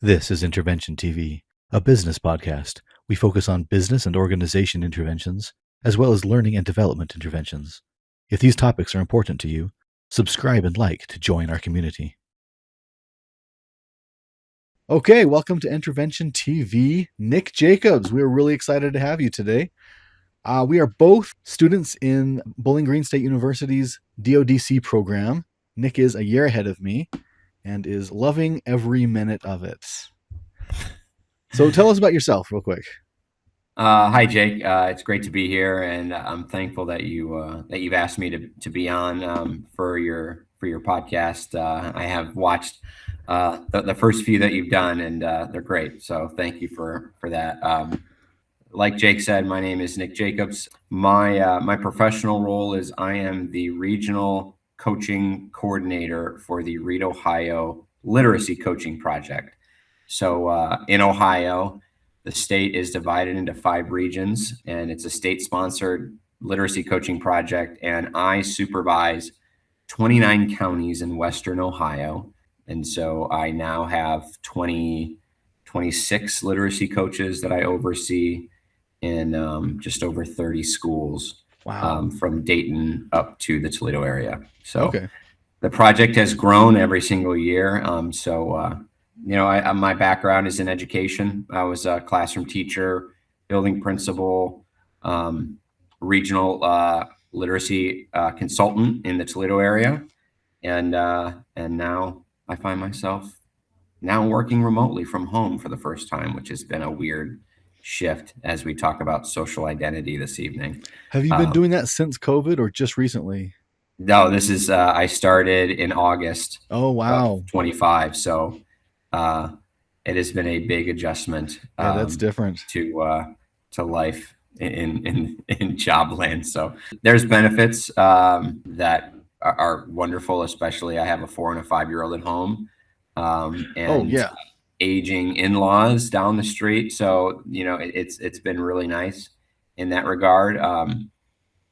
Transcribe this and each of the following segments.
This is Intervention TV, a business podcast. We focus on business and organization interventions, as well as learning and development interventions. If these topics are important to you, subscribe and like to join our community. Okay, welcome to Intervention TV. Nick Jacobs, we are really excited to have you today. We are both students in Bowling Green State University's DODC program. Nick is a year ahead of me and is loving every minute of it. So tell us about yourself real quick. Hi, Jake. It's great to be here, and I'm thankful that you've asked me to be on for your podcast. I have watched the first few that you've done, and they're great. So thank you for that. Like Jake said, my name is Nick Jacobs. My professional role is I am the regional coaching coordinator for the Read Ohio Literacy Coaching Project. So in Ohio, the state is divided into 5 regions, and it's a state-sponsored literacy coaching project. And I supervise 29 counties in Western Ohio. And so I now have 26 literacy coaches that I oversee in just over 30 schools. Wow. From Dayton up to the Toledo area. So Okay. The project has grown every single year. My background is in education. I was a classroom teacher, building principal, regional literacy consultant in the Toledo area, and now I find myself now working remotely from home for the first time, which has been a weird shift as we talk about social identity this evening. Have you been doing that since COVID or just recently? No, this is I started in August. Oh, wow. 25. So it has been a big adjustment. Yeah, that's different to life in job land. So there's benefits that are wonderful. Especially, I have a 4 and a 5-year-old at home, and aging in-laws down the street. So it's been really nice in that regard.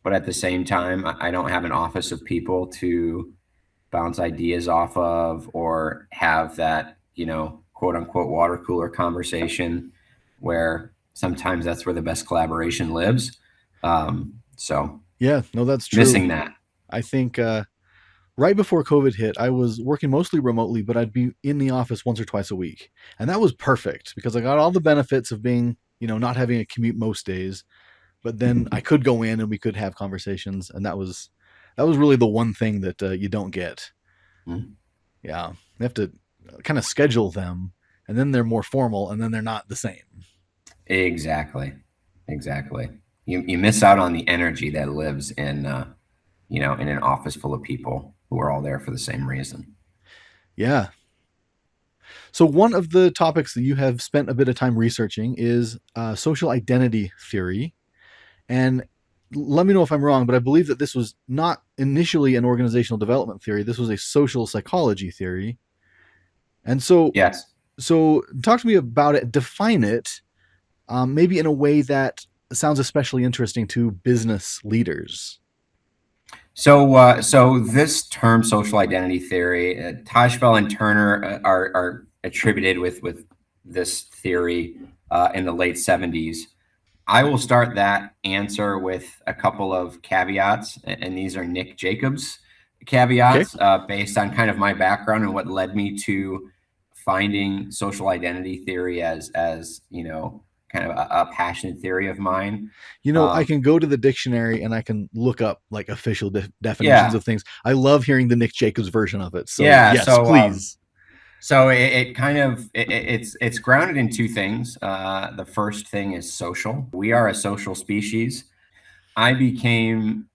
But at the same time, I don't have an office of people to bounce ideas off of or have that, quote unquote water cooler conversation where sometimes that's where the best collaboration lives. Yeah, no, that's true. Missing that. I think right before COVID hit, I was working mostly remotely, but I'd be in the office once or twice a week. And that was perfect because I got all the benefits of being, not having a commute most days. But then I could go in and we could have conversations, and that was really the one thing that you don't get. Mm-hmm. Yeah, you have to kind of schedule them, and then they're more formal, and then they're not the same. Exactly. You miss out on the energy that lives in in an office full of people who are all there for the same reason. Yeah. So one of the topics that you have spent a bit of time researching is social identity theory. And let me know if I'm wrong, but I believe that this was not initially an organizational development theory. This was a social psychology theory. And so, yes. So talk to me about it. Define it, maybe in a way that sounds especially interesting to business leaders. So this term, social identity theory, Tajfel and Turner are attributed with this theory in the late 70s. I will start that answer with a couple of caveats, and these are Nick Jacobs caveats. Okay. Based on kind of my background and what led me to finding social identity theory as kind of a passionate theory of mine. I can go to the dictionary and I can look up like official definitions of things. I love hearing the Nick Jacobs version of it. So yes, please. So it's grounded in 2 things. The first thing is social. We are a social species. I became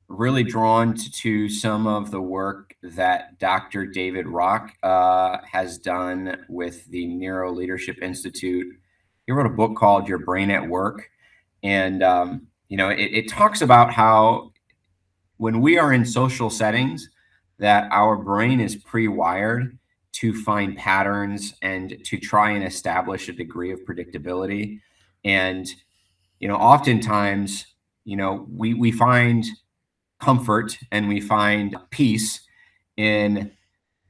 really drawn to some of the work that Dr. David Rock has done with the Neuro Leadership Institute. He wrote a book called Your Brain at Work. And, it talks about how when we are in social settings, that our brain is pre-wired to find patterns and to try and establish a degree of predictability. And, oftentimes, we find comfort and we find peace in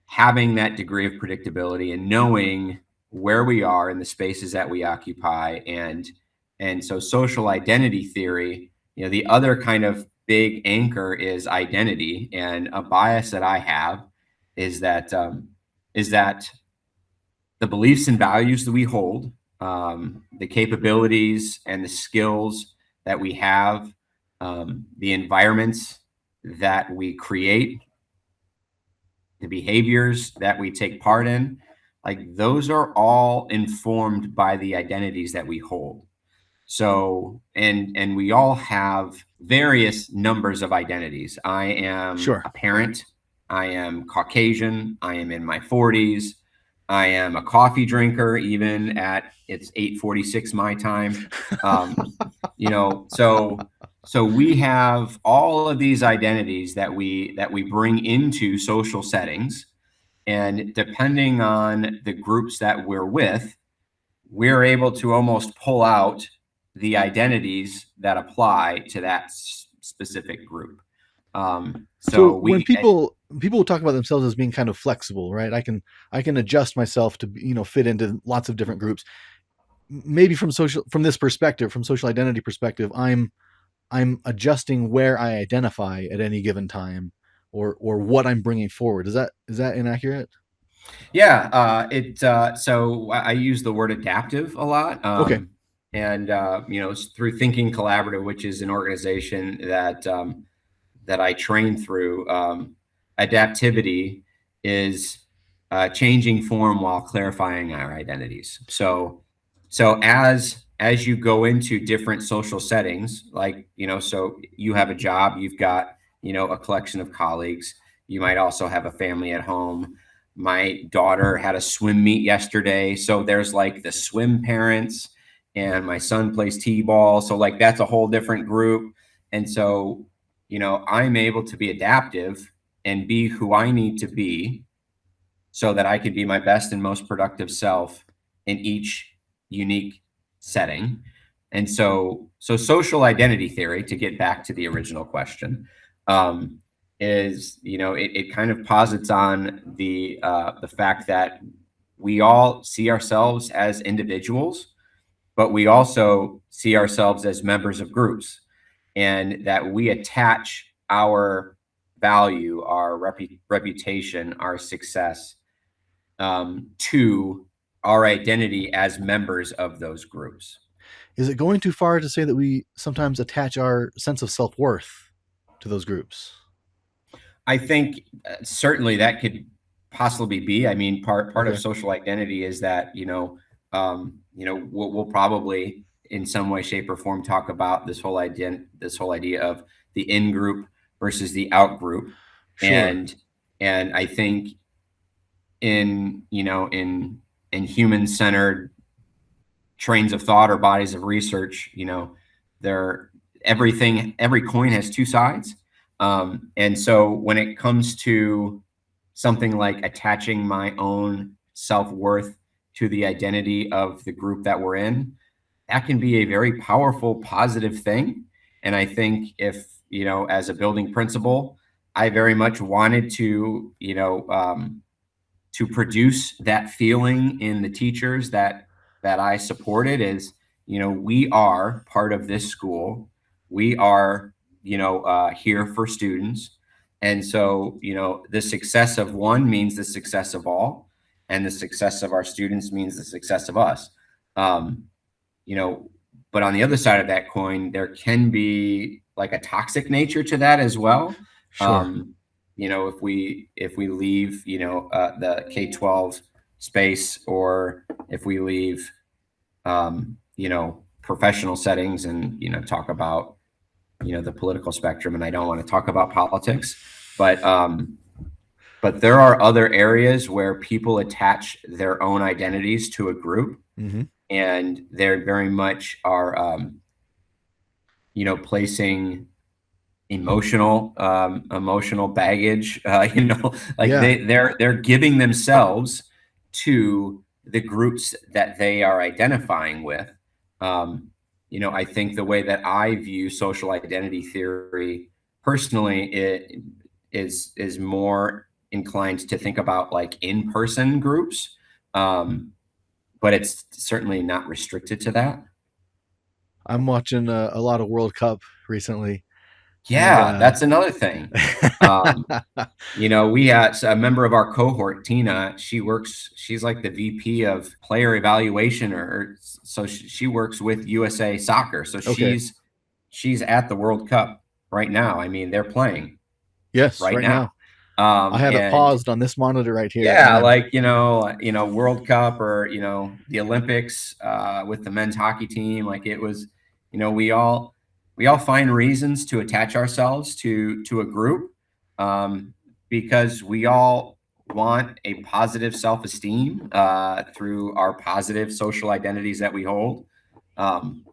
having that degree of predictability and knowing where we are in the spaces that we occupy. And so social identity theory, the other kind of big anchor is identity. And a bias that I have is that the beliefs and values that we hold, the capabilities and the skills that we have, the environments that we create, the behaviors that we take part in, like those are all informed by the identities that we hold. So, and we all have various numbers of identities. I am Sure. a parent. I am Caucasian. I am in my 40s. I am a coffee drinker, even at it's 8:46 my time. Um, so we have all of these identities that we bring into social settings, and depending on the groups that we're with, we're able to almost pull out the identities that apply to that specific group. So So when we, people talk about themselves as being kind of flexible, right? I can adjust myself to fit into lots of different groups. Maybe from this perspective, from social identity perspective, I'm adjusting where I identify at any given time, or what I'm bringing forward. Is that inaccurate? yeah, so I use the word adaptive a lot. Okay, And through Thinking Collaborative, which is an organization that I train through, adaptivity is changing form while clarifying our identities. So as you go into different social settings, like, so you have a job, you've got, a collection of colleagues, you might also have a family at home. My daughter had a swim meet yesterday, so there's like the swim parents, and my son plays t-ball, so like that's a whole different group. And so, I'm able to be adaptive and be who I need to be so that I can be my best and most productive self in each unique setting. And so social identity theory, to get back to the original question, um, is, it kind of posits on the fact that we all see ourselves as individuals, but we also see ourselves as members of groups, and that we attach our value, our reputation, our success, to our identity as members of those groups. is it going too far to say that we sometimes attach our sense of self-worth to those groups? I think certainly that could possibly be. I mean, part of Okay, social identity is that, we'll probably in some way, shape, or form talk about this whole idea of the in group versus the out group. sure. And I think in human centered trains of thought or bodies of research, there every coin has two sides. And so when it comes to something like attaching my own self-worth to the identity of the group that we're in, that can be a very powerful, positive thing. And I think if, as a building principal, I very much wanted to produce that feeling in the teachers that I supported is, we are part of this school. We are, here for students. And so, the success of one means the success of all, and the success of our students means the success of us. Um, you know, but on the other side of that coin, there can be like a toxic nature to that as well. Sure. Um, if we leave, the K-12 space, or if we leave, professional settings and, talk about, the political spectrum, and I don't want to talk about politics, but there are other areas where people attach their own identities to a group, Mm-hmm. and they're very much are, placing emotional baggage, like Yeah. they're giving themselves to the groups that they are identifying with. I think the way that I view social identity theory personally, it is more inclined to think about like in-person groups. um, but it's certainly not restricted to that. I'm watching a lot of World Cup recently, and Yeah, that's another thing. Um, we had a member of our cohort, Tina. She's like the VP of player evaluation, or so she works with USA Soccer. So okay. she's at the World Cup right now. I mean, they're playing Yes, right right now. now. I have it And paused on this monitor right here, and yeah, I'm like World Cup, or the Olympics, with the men's hockey team. Like it was, we all find reasons to attach ourselves to a group, um, because we all want a positive self-esteem through our positive social identities that we hold. Um,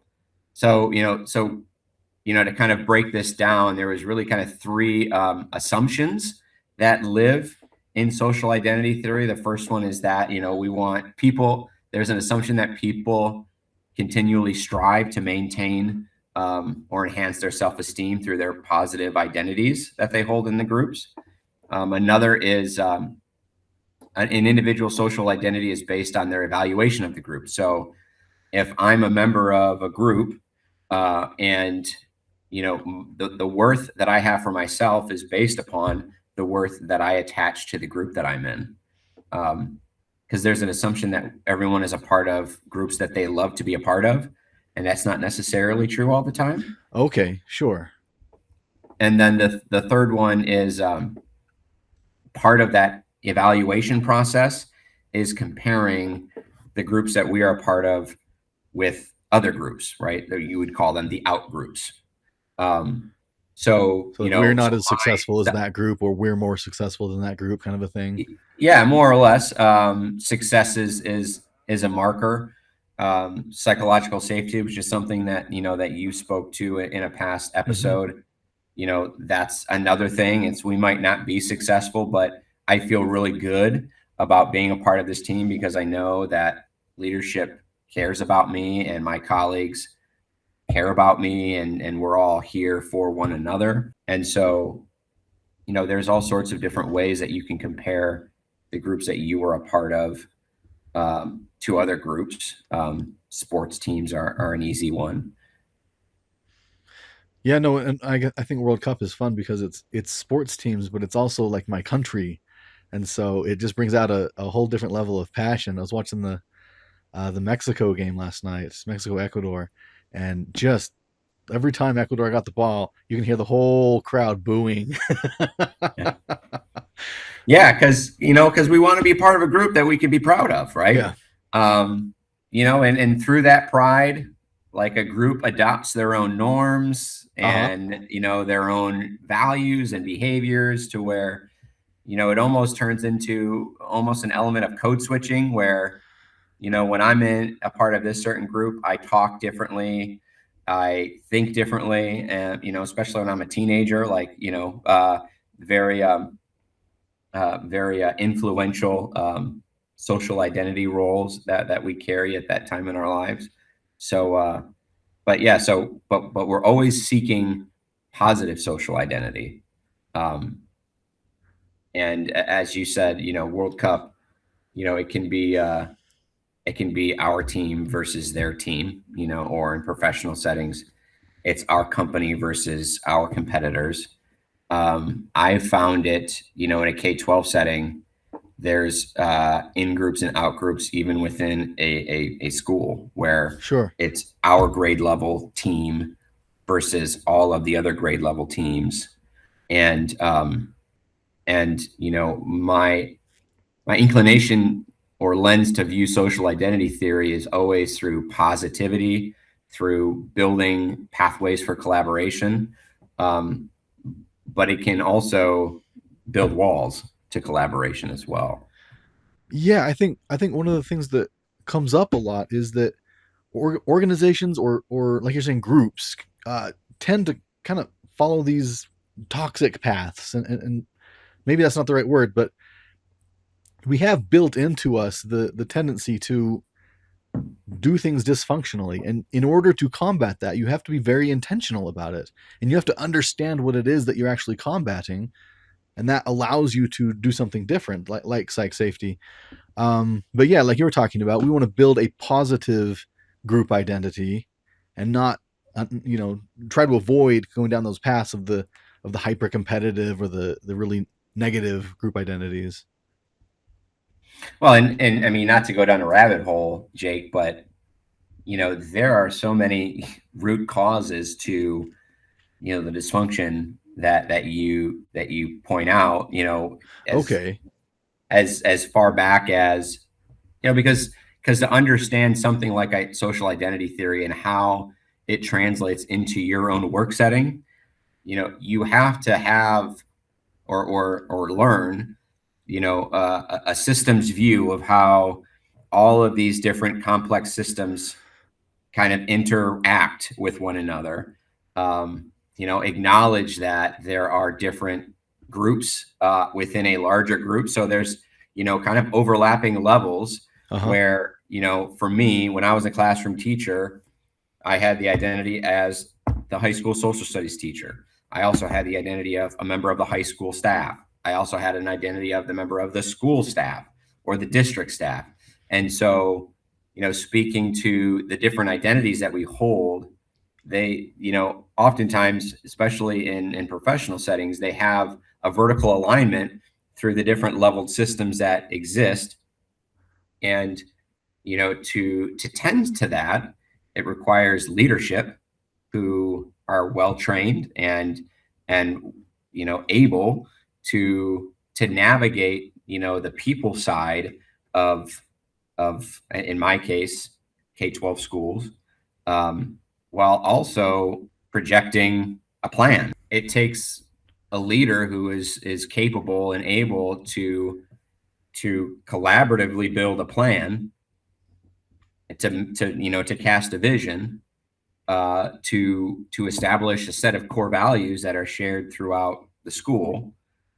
so to kind of break this down, there was really kind of three assumptions that live in social identity theory. The first one is that, we want people, there's an assumption that people continually strive to maintain or enhance their self-esteem through their positive identities that they hold in the groups. Another is an individual social identity is based on their evaluation of the group. So if I'm a member of a group, and the worth that I have for myself is based upon the worth that I attach to the group that I'm in. Because there's an assumption that everyone is a part of groups that they love to be a part of, and that's not necessarily true all the time. okay, sure. And then the third one is, part of that evaluation process is comparing the groups that we are a part of with other groups, right? You would call them the out groups. Um, so, So like we're not as successful as so that group, or we're more successful than that group, kind of a thing. yeah, more or less. Success is a marker. Psychological safety, which is something that that you spoke to in a past Mm-hmm. episode. That's another thing. It's we might not be successful, but I feel really good about being a part of this team because I know that leadership cares about me and my colleagues care about me, and we're all here for one another. And so, there's all sorts of different ways that you can compare the groups that you were a part of, to other groups. Sports teams are an easy one. Yeah, no, and I think World Cup is fun because it's sports teams, but it's also like my country, and so it just brings out a whole different level of passion. I was watching the Mexico game last night. It's Mexico Ecuador, and just every time Ecuador got the ball, you can hear the whole crowd booing. Yeah. Yeah, because we want to be part of a group that we can be proud of, right? Yeah. And through that pride, like a group adopts their own norms Uh huh. and their own values and behaviors to where it almost turns into almost an element of code switching where when I'm in a part of this certain group, I talk differently, I think differently, and especially when I'm a teenager, like very very influential social identity roles that we carry at that time in our lives. So, but yeah, but we're always seeking positive social identity. Um, and as you said, World Cup, it can be our team versus their team, or in professional settings, it's our company versus our competitors. I found it, in a K-12 setting, there's in groups and out groups, even within a school, where Sure. it's our grade level team versus all of the other grade level teams. And my inclination or lens to view social identity theory is always through positivity, through building pathways for collaboration. Um, but it can also build walls to collaboration as well. Yeah, I think one of the things that comes up a lot is that organizations or like you're saying groups tend to kind of follow these toxic paths, and maybe that's not the right word, but we have built into us the tendency to do things dysfunctionally, and in order to combat that you have to be very intentional about it, and you have to understand what it is that you're actually combating, and that allows you to do something different, like psych safety. But yeah, like you were talking about, we want to build a positive group identity and not, try to avoid going down those paths of the hyper competitive or the really negative group identities. Well, and I mean, not to go down a rabbit hole, Jake, but there are so many root causes to the dysfunction that you point out, as Okay. as far back as because to understand something like social identity theory and how it translates into your own work setting, you have to have or learn, a systems view of how all of these different complex systems kind of interact with one another. Acknowledge that there are different groups within a larger group. So there's, kind of overlapping levels Uh-huh. where, for me, when I was a classroom teacher, I had the identity as the high school social studies teacher. I also had the identity of a member of the high school staff. I also had an identity of the member of the school staff or the district staff. And so, speaking to the different identities that we hold, they, oftentimes, especially in professional settings, they have a vertical alignment through the different leveled systems that exist. And, to tend to that, it requires leadership who are well trained and able to navigate the people side of in my case K-12 schools, while also projecting a plan. It takes a leader who is capable and able to collaboratively build a plan, to cast a vision, to establish a set of core values that are shared throughout the school.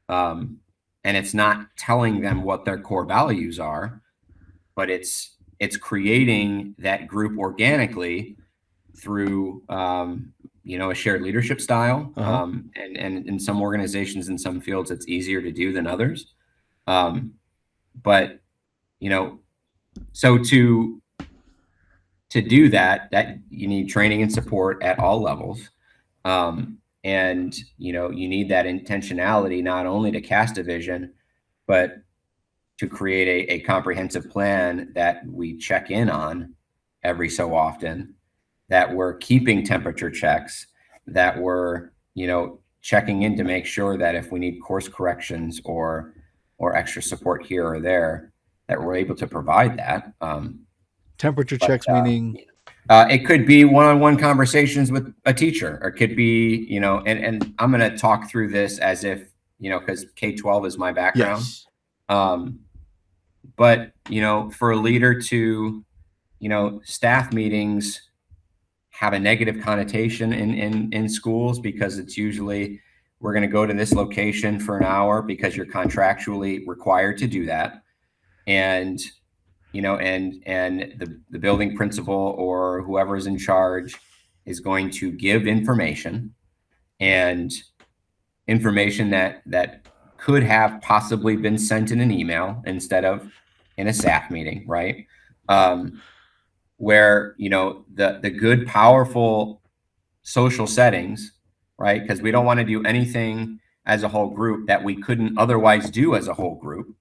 And it's not telling them what their core values are, but it's creating that group organically through a shared leadership style. Uh-huh. And in some organizations, in some fields, it's easier to do than others. But so to do that you need training and support at all levels. And you need that intentionality, not only to cast a vision, but to create a comprehensive plan that we check in on every so often, that we're keeping temperature checks, that we're checking in to make sure that if we need course corrections or extra support here or there, that we're able to provide that. Temperature But checks meaning. it could be one-on-one conversations with a teacher, or it could be, and I'm going to talk through this as if, because K-12 is my background. Yes. But, for a leader to, staff meetings have a negative connotation in schools, because it's usually, we're going to go to this location for an hour because you're contractually required to do that. And the building principal or whoever is in charge is going to give information, and information that could have possibly been sent in an email instead of in a staff meeting, right? Where the good, powerful social settings, right? Because we don't want to do anything as a whole group that we couldn't otherwise do as a whole group,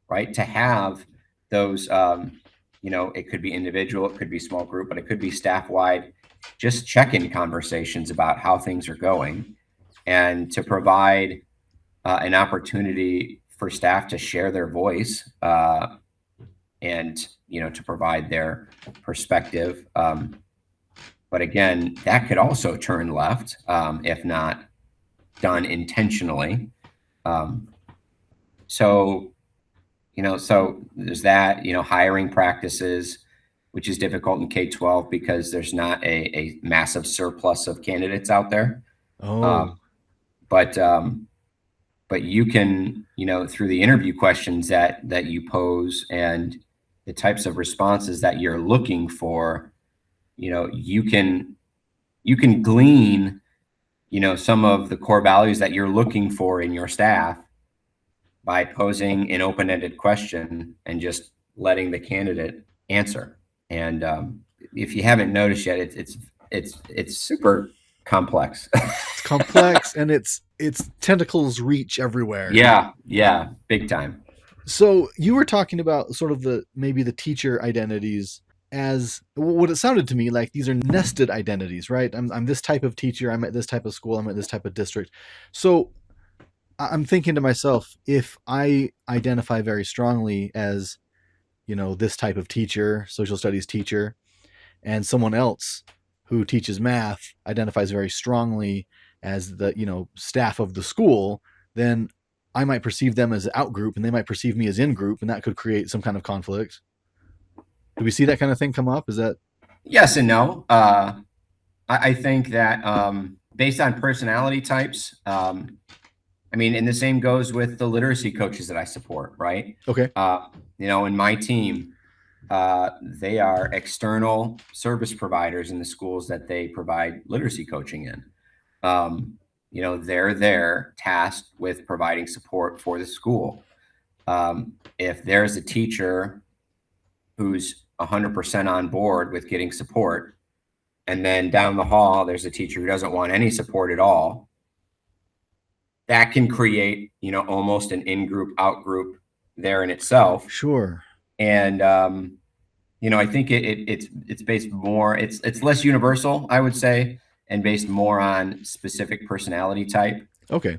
right? To have those, it could be individual, it could be small group, but it could be staff wide, just check-in conversations about how things are going, and to provide an opportunity for staff to share their voice, and to provide their perspective. But again, that could also turn left if not done intentionally. So there's that, hiring practices, which is difficult in K-12 because there's not a massive surplus of candidates out there. Oh. But you can, through the interview questions that you pose and the types of responses that you're looking for, you can glean, some of the core values that you're looking for in your staff, by posing an open-ended question and just letting the candidate answer. And if you haven't noticed yet, it's super complex. It's complex and its tentacles reach everywhere. Yeah, big time. So you were talking about sort of maybe the teacher identities as what it sounded to me like these are nested identities, right? I'm this type of teacher. I'm at this type of school. I'm at this type of district. So I'm thinking to myself, if I identify very strongly as, this type of teacher, social studies teacher, and someone else who teaches math identifies very strongly as the, staff of the school, then I might perceive them as out group and they might perceive me as in group, and that could create some kind of conflict. Do we see that kind of thing come up? Is that Yes and no. I think that based on personality types, and the same goes with the literacy coaches that I support, right? okay? In my team, they are external service providers in the schools that they provide literacy coaching in. They're there tasked with providing support for the school. If there's a teacher who's 100% on board with getting support, and then down the hall, there's a teacher who doesn't want any support at all, that can create, almost an in-group, out-group there in itself. Sure. And, I think it's based more, it's less universal, I would say, and based more on specific personality type. Okay.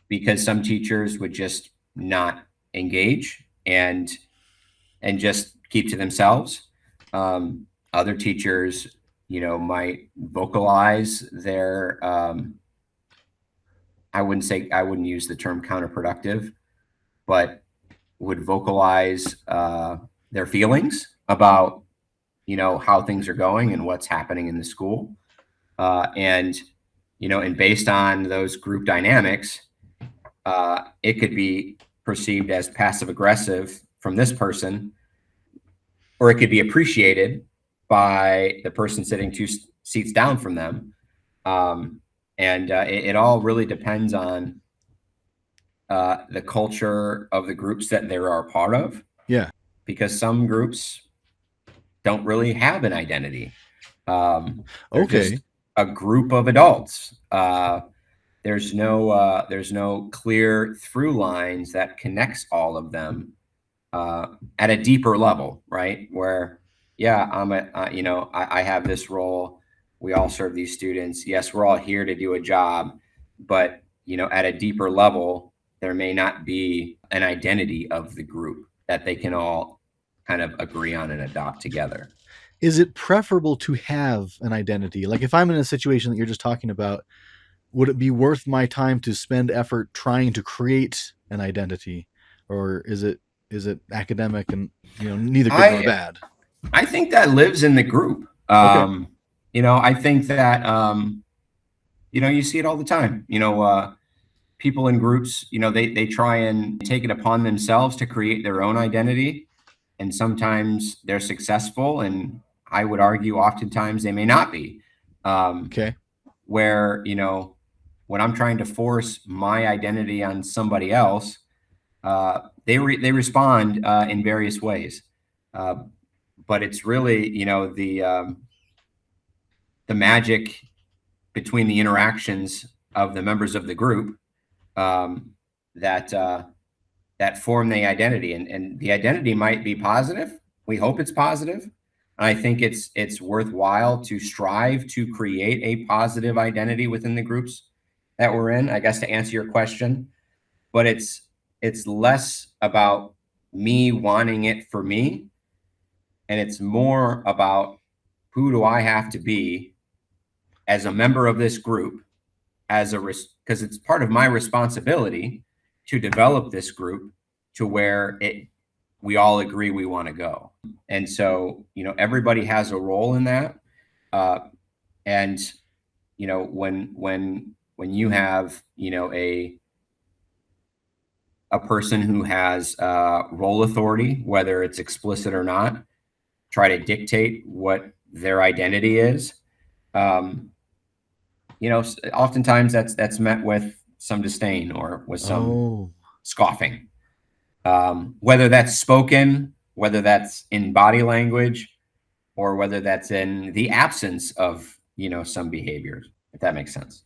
Because some teachers would just not engage and just keep to themselves. Other teachers, might vocalize their, I wouldn't use the term counterproductive, but would vocalize their feelings about, how things are going and what's happening in the school. And based on those group dynamics, it could be perceived as passive aggressive from this person, or it could be appreciated by the person sitting 2 seats down from them. It all really depends on the culture of the groups that they are a part of. Yeah. Because some groups don't really have an identity. They're just a group of adults. There's no clear through lines that connects all of them at a deeper level, right? Where, yeah, I have this role. We all serve these students. Yes, we're all here to do a job, but at a deeper level, there may not be an identity of the group that they can all kind of agree on and adopt together. Is it preferable to have an identity? Like if I'm in a situation that you're just talking about, would it be worth my time to spend effort trying to create an identity, or is it academic and neither good nor bad? I think that lives in the group. Okay. I think that you see it all the time. People in groups, they try and take it upon themselves to create their own identity, and sometimes they're successful, and I would argue oftentimes they may not be. Okay. Where when I'm trying to force my identity on somebody else, they respond in various ways. But it's really, the magic between the interactions of the members of the group that form the identity, and the identity might be positive. We hope it's positive. I think it's worthwhile to strive to create a positive identity within the groups that we're in, I guess, to answer your question. But it's less about me wanting it for me, and it's more about who do I have to be as a member of this group, because it's part of my responsibility to develop this group to where we all agree we want to go. And so, everybody has a role in that. And, when you have, a person who has role authority, whether it's explicit or not, try to dictate what their identity is, oftentimes that's met with some disdain or with some scoffing, whether that's spoken, whether that's in body language, or whether that's in the absence of, some behaviors, if that makes sense.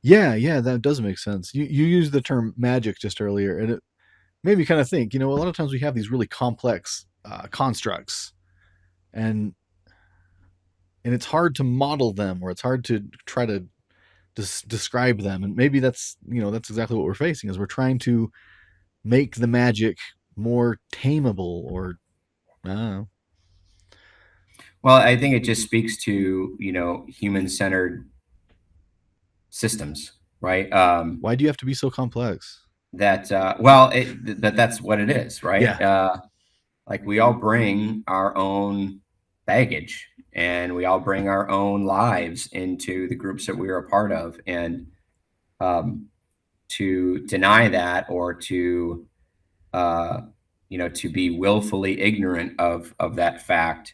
Yeah, yeah, that does make sense. You used the term magic just earlier, and it made me kind of think. A lot of times we have these really complex constructs, and it's hard to model them, or it's hard to try to describe them. And maybe that's exactly what we're facing, is we're trying to make the magic more tameable, or I don't know. Well, I think it just speaks to, human-centered systems, right? Why do you have to be so complex? That's what it is, right? Yeah. Like, we all bring our own baggage, and we all bring our own lives into the groups that we are a part of. And to deny that, or uh, to be willfully ignorant of that fact,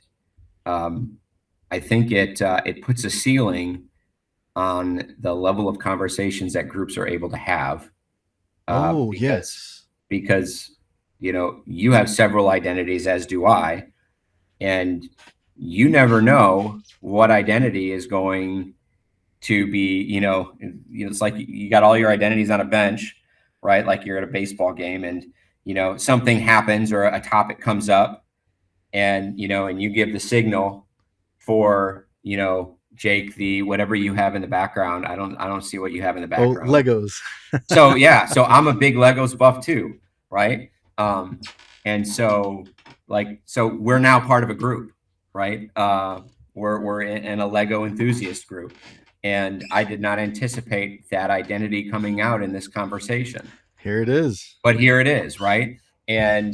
I think it puts a ceiling on the level of conversations that groups are able to have, Oh, because yes. because you have several identities, as do I, and you never know what identity is going to be. It's like you got all your identities on a bench, right? Like you're at a baseball game, and something happens, or a topic comes up, and you give the signal for, Jake, the whatever you have in the background. I don't see what you have in the Oh, background. Legos. So yeah, so I'm a big Legos buff too, right? And so we're now part of a group, right? We're in a Lego enthusiast group, and I did not anticipate that identity coming out in this conversation, Here it is. but here it is, right? And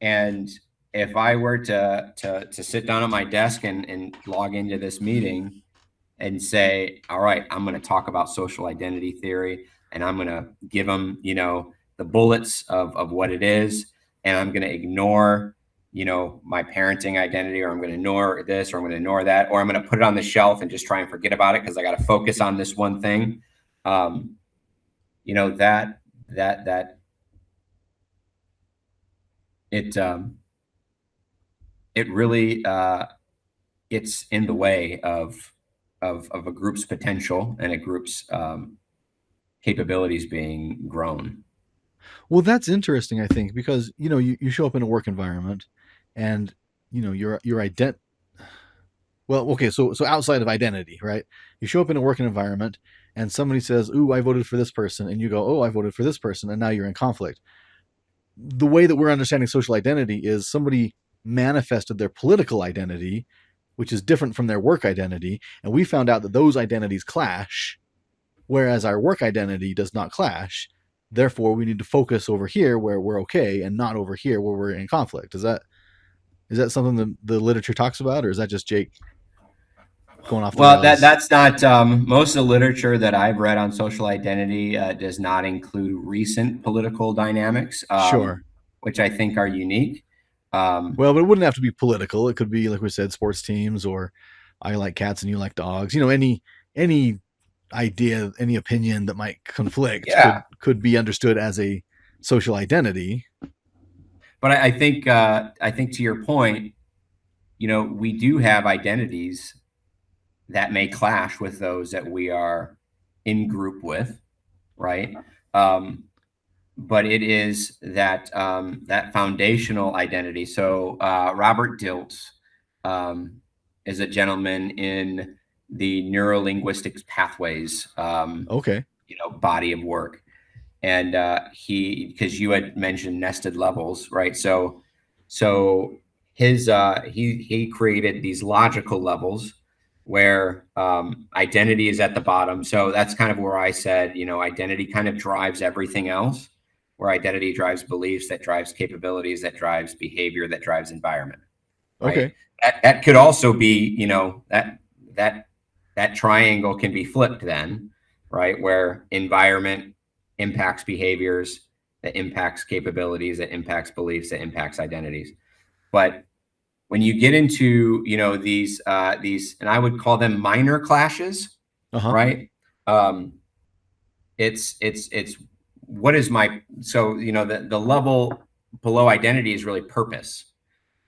if I were to sit down at my desk and log into this meeting and say, all right, I'm going to talk about social identity theory, and I'm going to give them, the bullets of what it is, and I'm going to ignore, my parenting identity, or I'm going to ignore this, or I'm going to ignore that, or I'm going to put it on the shelf and just try and forget about it because I got to focus on this one thing. That it really gets in the way of a group's potential, and a group's capabilities being grown. Well, that's interesting, I think, because you show up in a work environment, and your well, okay, so outside of identity, right? You show up in a working environment, and somebody says, "Ooh, I voted for this person," and you go, "Oh, I voted for this person," and now you're in conflict. The way that we're understanding social identity is somebody manifested their political identity, which is different from their work identity, and we found out that those identities clash, whereas our work identity does not clash. Therefore, we need to focus over here where we're okay, and not over here where we're in conflict. Is that something that the literature talks about, or is that just Jake going off the Well, that rails? that's not most of the literature that I've read on social identity does not include recent political dynamics, Sure. which I think are unique. Well, but it wouldn't have to be political. It could be, like we said, sports teams, or I like cats and you like dogs. Any idea, any opinion that might conflict Yeah, could be understood as a social identity. but I think to your point, we do have identities that may clash with those that we are in group with, right? Um, but it is that foundational identity. So Robert Dilts is a gentleman in the neurolinguistics pathways, Okay. body of work, and because you had mentioned nested levels, right? So his he created these logical levels where identity is at the bottom. So that's kind of where I said, identity kind of drives everything else, where identity drives beliefs, that drives capabilities, that drives behavior, that drives environment, right? Okay. That could also be, that triangle can be flipped then, right? Where environment impacts behaviors, that impacts capabilities, that impacts beliefs, that impacts identities. But when you get into, these, and I would call them minor clashes, Uh huh. right? Um, it's what is my, so, the level below identity is really purpose.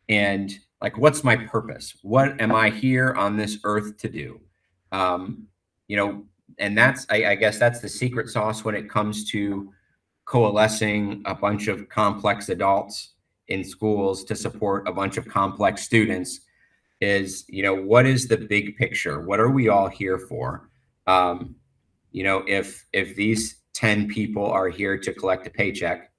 And like, what's my purpose? What am I here on this earth to do? Um, you know, and I guess that's the secret sauce when it comes to coalescing a bunch of complex adults in schools to support a bunch of complex students is, what is the big picture? What are we all here for? Um, if these 10 people are here to collect a paycheck,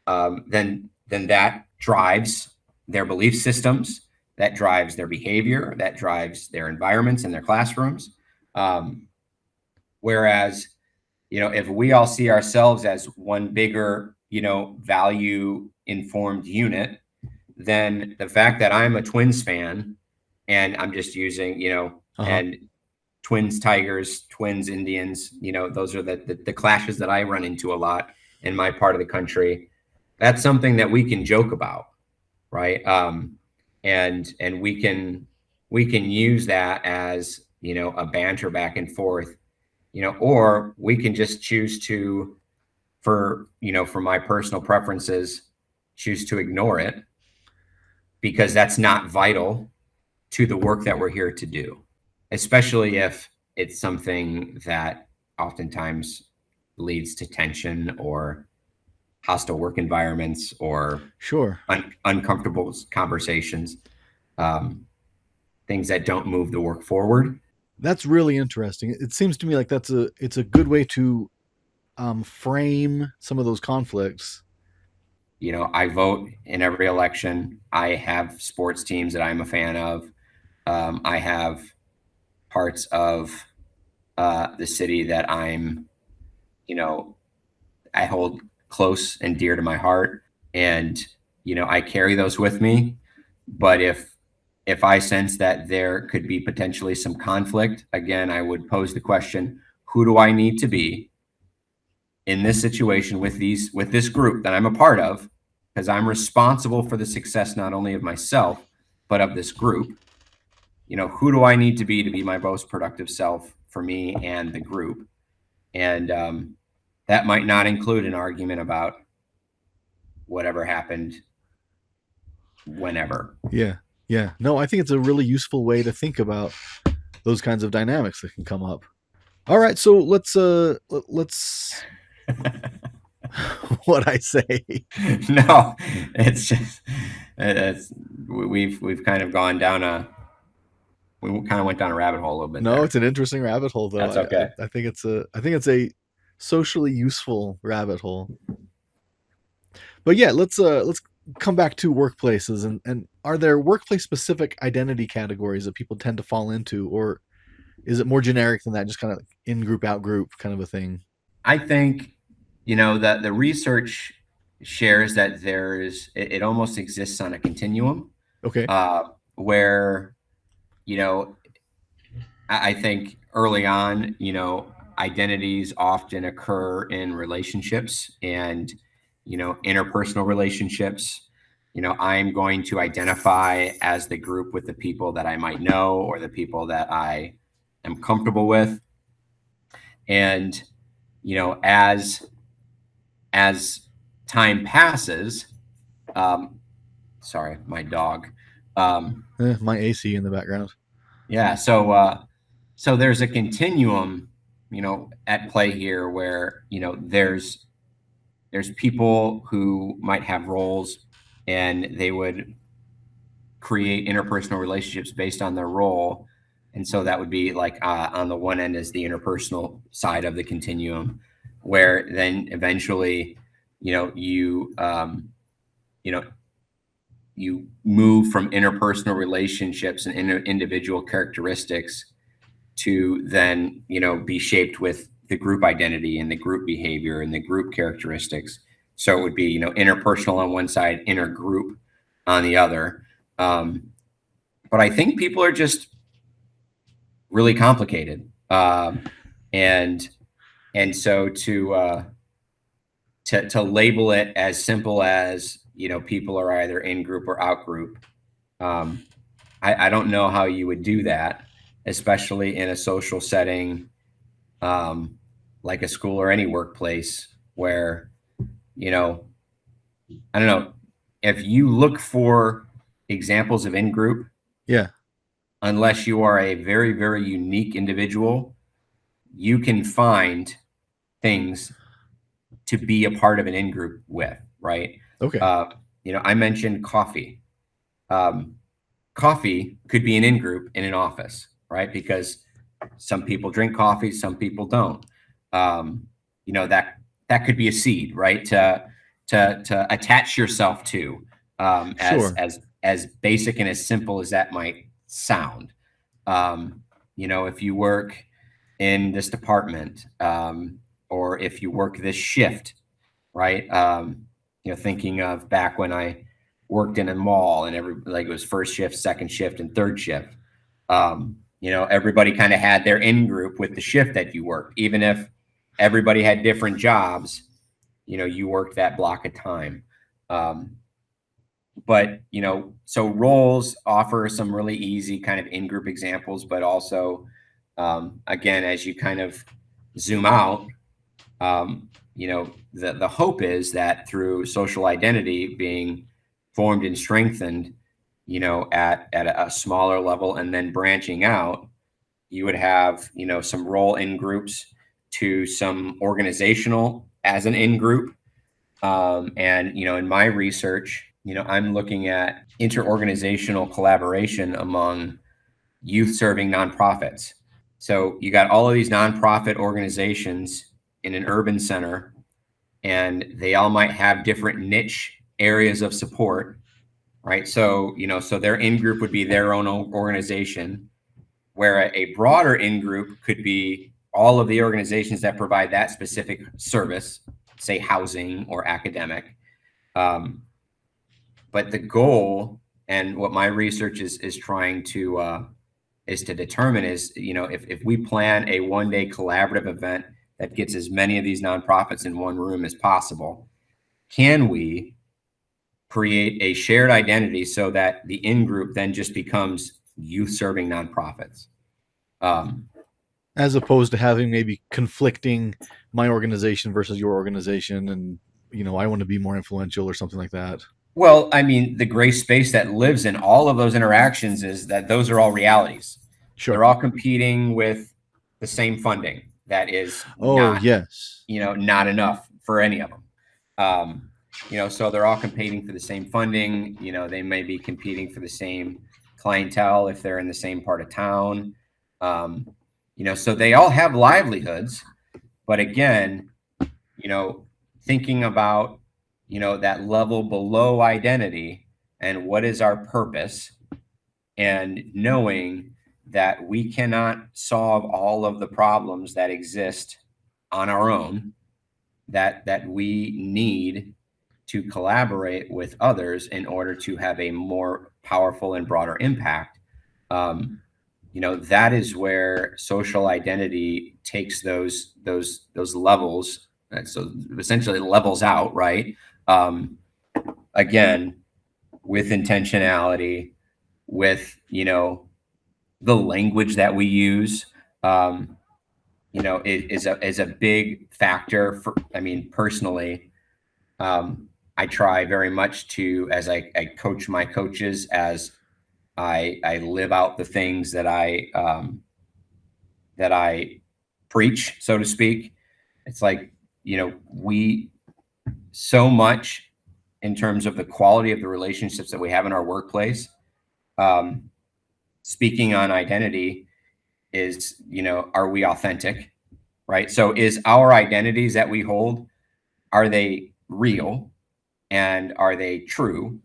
then that drives their belief systems, that drives their behavior, that drives their environments and their classrooms. Um, whereas, if we all see ourselves as one bigger, value informed unit, then the fact that I'm a Twins fan and I'm just using, Uh-huh. and Twins, Tigers, Twins, Indians, those are the clashes that I run into a lot in my part of the country. That's something that we can joke about, right? And we can use that as, a banter back and forth, or we can just choose to, for my personal preferences, choose to ignore it because that's not vital to the work that we're here to do, especially if it's something that oftentimes leads to tension or hostile work environments or Sure. uncomfortable conversations, um, things that don't move the work forward. That's really interesting. It seems to me like it's a good way to frame some of those conflicts. I vote in every election. I have sports teams that I'm a fan of. I have parts of the city that you know, I hold close and dear to my heart, and I carry those with me. But if I sense that there could be potentially some conflict, again, I would pose the question: who do I need to be in this situation with this group that I'm a part of? Because I'm responsible for the success not only of myself but of this group. Who do I need to be my most productive self for me and the group? And that might not include an argument about whatever happened whenever. Yeah. Yeah. No, I think it's a really useful way to think about those kinds of dynamics that can come up. All right, so let's what I say. No, it's just it's we've kind of gone down we kind of went down a rabbit hole a little bit No, there. it's an interesting rabbit hole though. That's okay. I think it's a socially useful rabbit hole. But yeah, let's come back to workplaces and are there workplace specific identity categories that people tend to fall into, or is it more generic than that, just kind of in group out group kind of a thing? I think that the research shares that it almost exists on a continuum, Okay. where you know I think early on, identities often occur in relationships and, interpersonal relationships. I'm going to identify as the group with the people that I might know or the people that I am comfortable with. And, as time passes, sorry, my dog. My AC in the background. Yeah. So there's a continuum, at play here where, there's people who might have roles and they would create interpersonal relationships based on their role. And so that would be like on the one end is the interpersonal side of the continuum, where then eventually, you know, you move from interpersonal relationships and individual characteristics to then be shaped with the group identity and the group behavior and the group characteristics. So it would be interpersonal on one side, intergroup on the other. But I think people are just really complicated, and so to label it as simple as people are either in group or out group. I don't know how you would do that, especially in a social setting, like a school or any workplace, where, you know, I don't know, if you look for examples of in group, Yeah. unless you are a very, very unique individual, you can find things to be a part of an in group with, right? Okay. Uh, I mentioned coffee. Um, Coffee could be an in group in an office, right? Because some people drink coffee, some people don't. Um, that could be a seed, right? To attach yourself to, Sure. as basic and as simple as that might sound. Um, if you work in this department, or if you work this shift, right? Thinking of back when I worked in a mall and it was first shift, second shift, and third shift. Everybody kind of had their in group with the shift that you worked, even if everybody had different jobs. You worked that block of time. But so roles offer some really easy kind of in group examples, but also, again, as you kind of zoom out, the hope is that through social identity being formed and strengthened, at a smaller level and then branching out, you would have, some role in groups to some organizational as an in group. And, in my research, I'm looking at interorganizational collaboration among youth serving nonprofits. So you got all of these nonprofit organizations in an urban center, and they all might have different niche areas of support, right? So their in group would be their own organization, where a broader in group could be all of the organizations that provide that specific service, say housing or academic. Um, but the goal and what my research is trying to determine is, if we plan a 1-day collaborative event that gets as many of these nonprofits in one room as possible, can we create a shared identity so that the in group then just becomes youth serving nonprofits? As opposed to having maybe conflicting my organization versus your organization, and I want to be more influential or something like that. Well, I mean, the gray space that lives in all of those interactions is that those are all realities. Sure. They're all competing with the same funding that is Oh, not, yes. not enough for any of them. So they're all competing for the same funding. They may be competing for the same clientele if they're in the same part of town. So they all have livelihoods, but again, thinking about, that level below identity and what is our purpose, and knowing that we cannot solve all of the problems that exist on our own, that we need to collaborate with others in order to have a more powerful and broader impact. That is where social identity takes those levels. So essentially levels out, right? Again, with intentionality, with, the language that we use, is a big factor for, I mean, personally, I try very much to, as I coach my coaches, as I live out the things that I preach, so to speak. It's like, we so much in terms of the quality of the relationships that we have in our workplace. Um, Speaking on identity is, are we authentic, right? So is our identities that we hold, are they real, and are they true?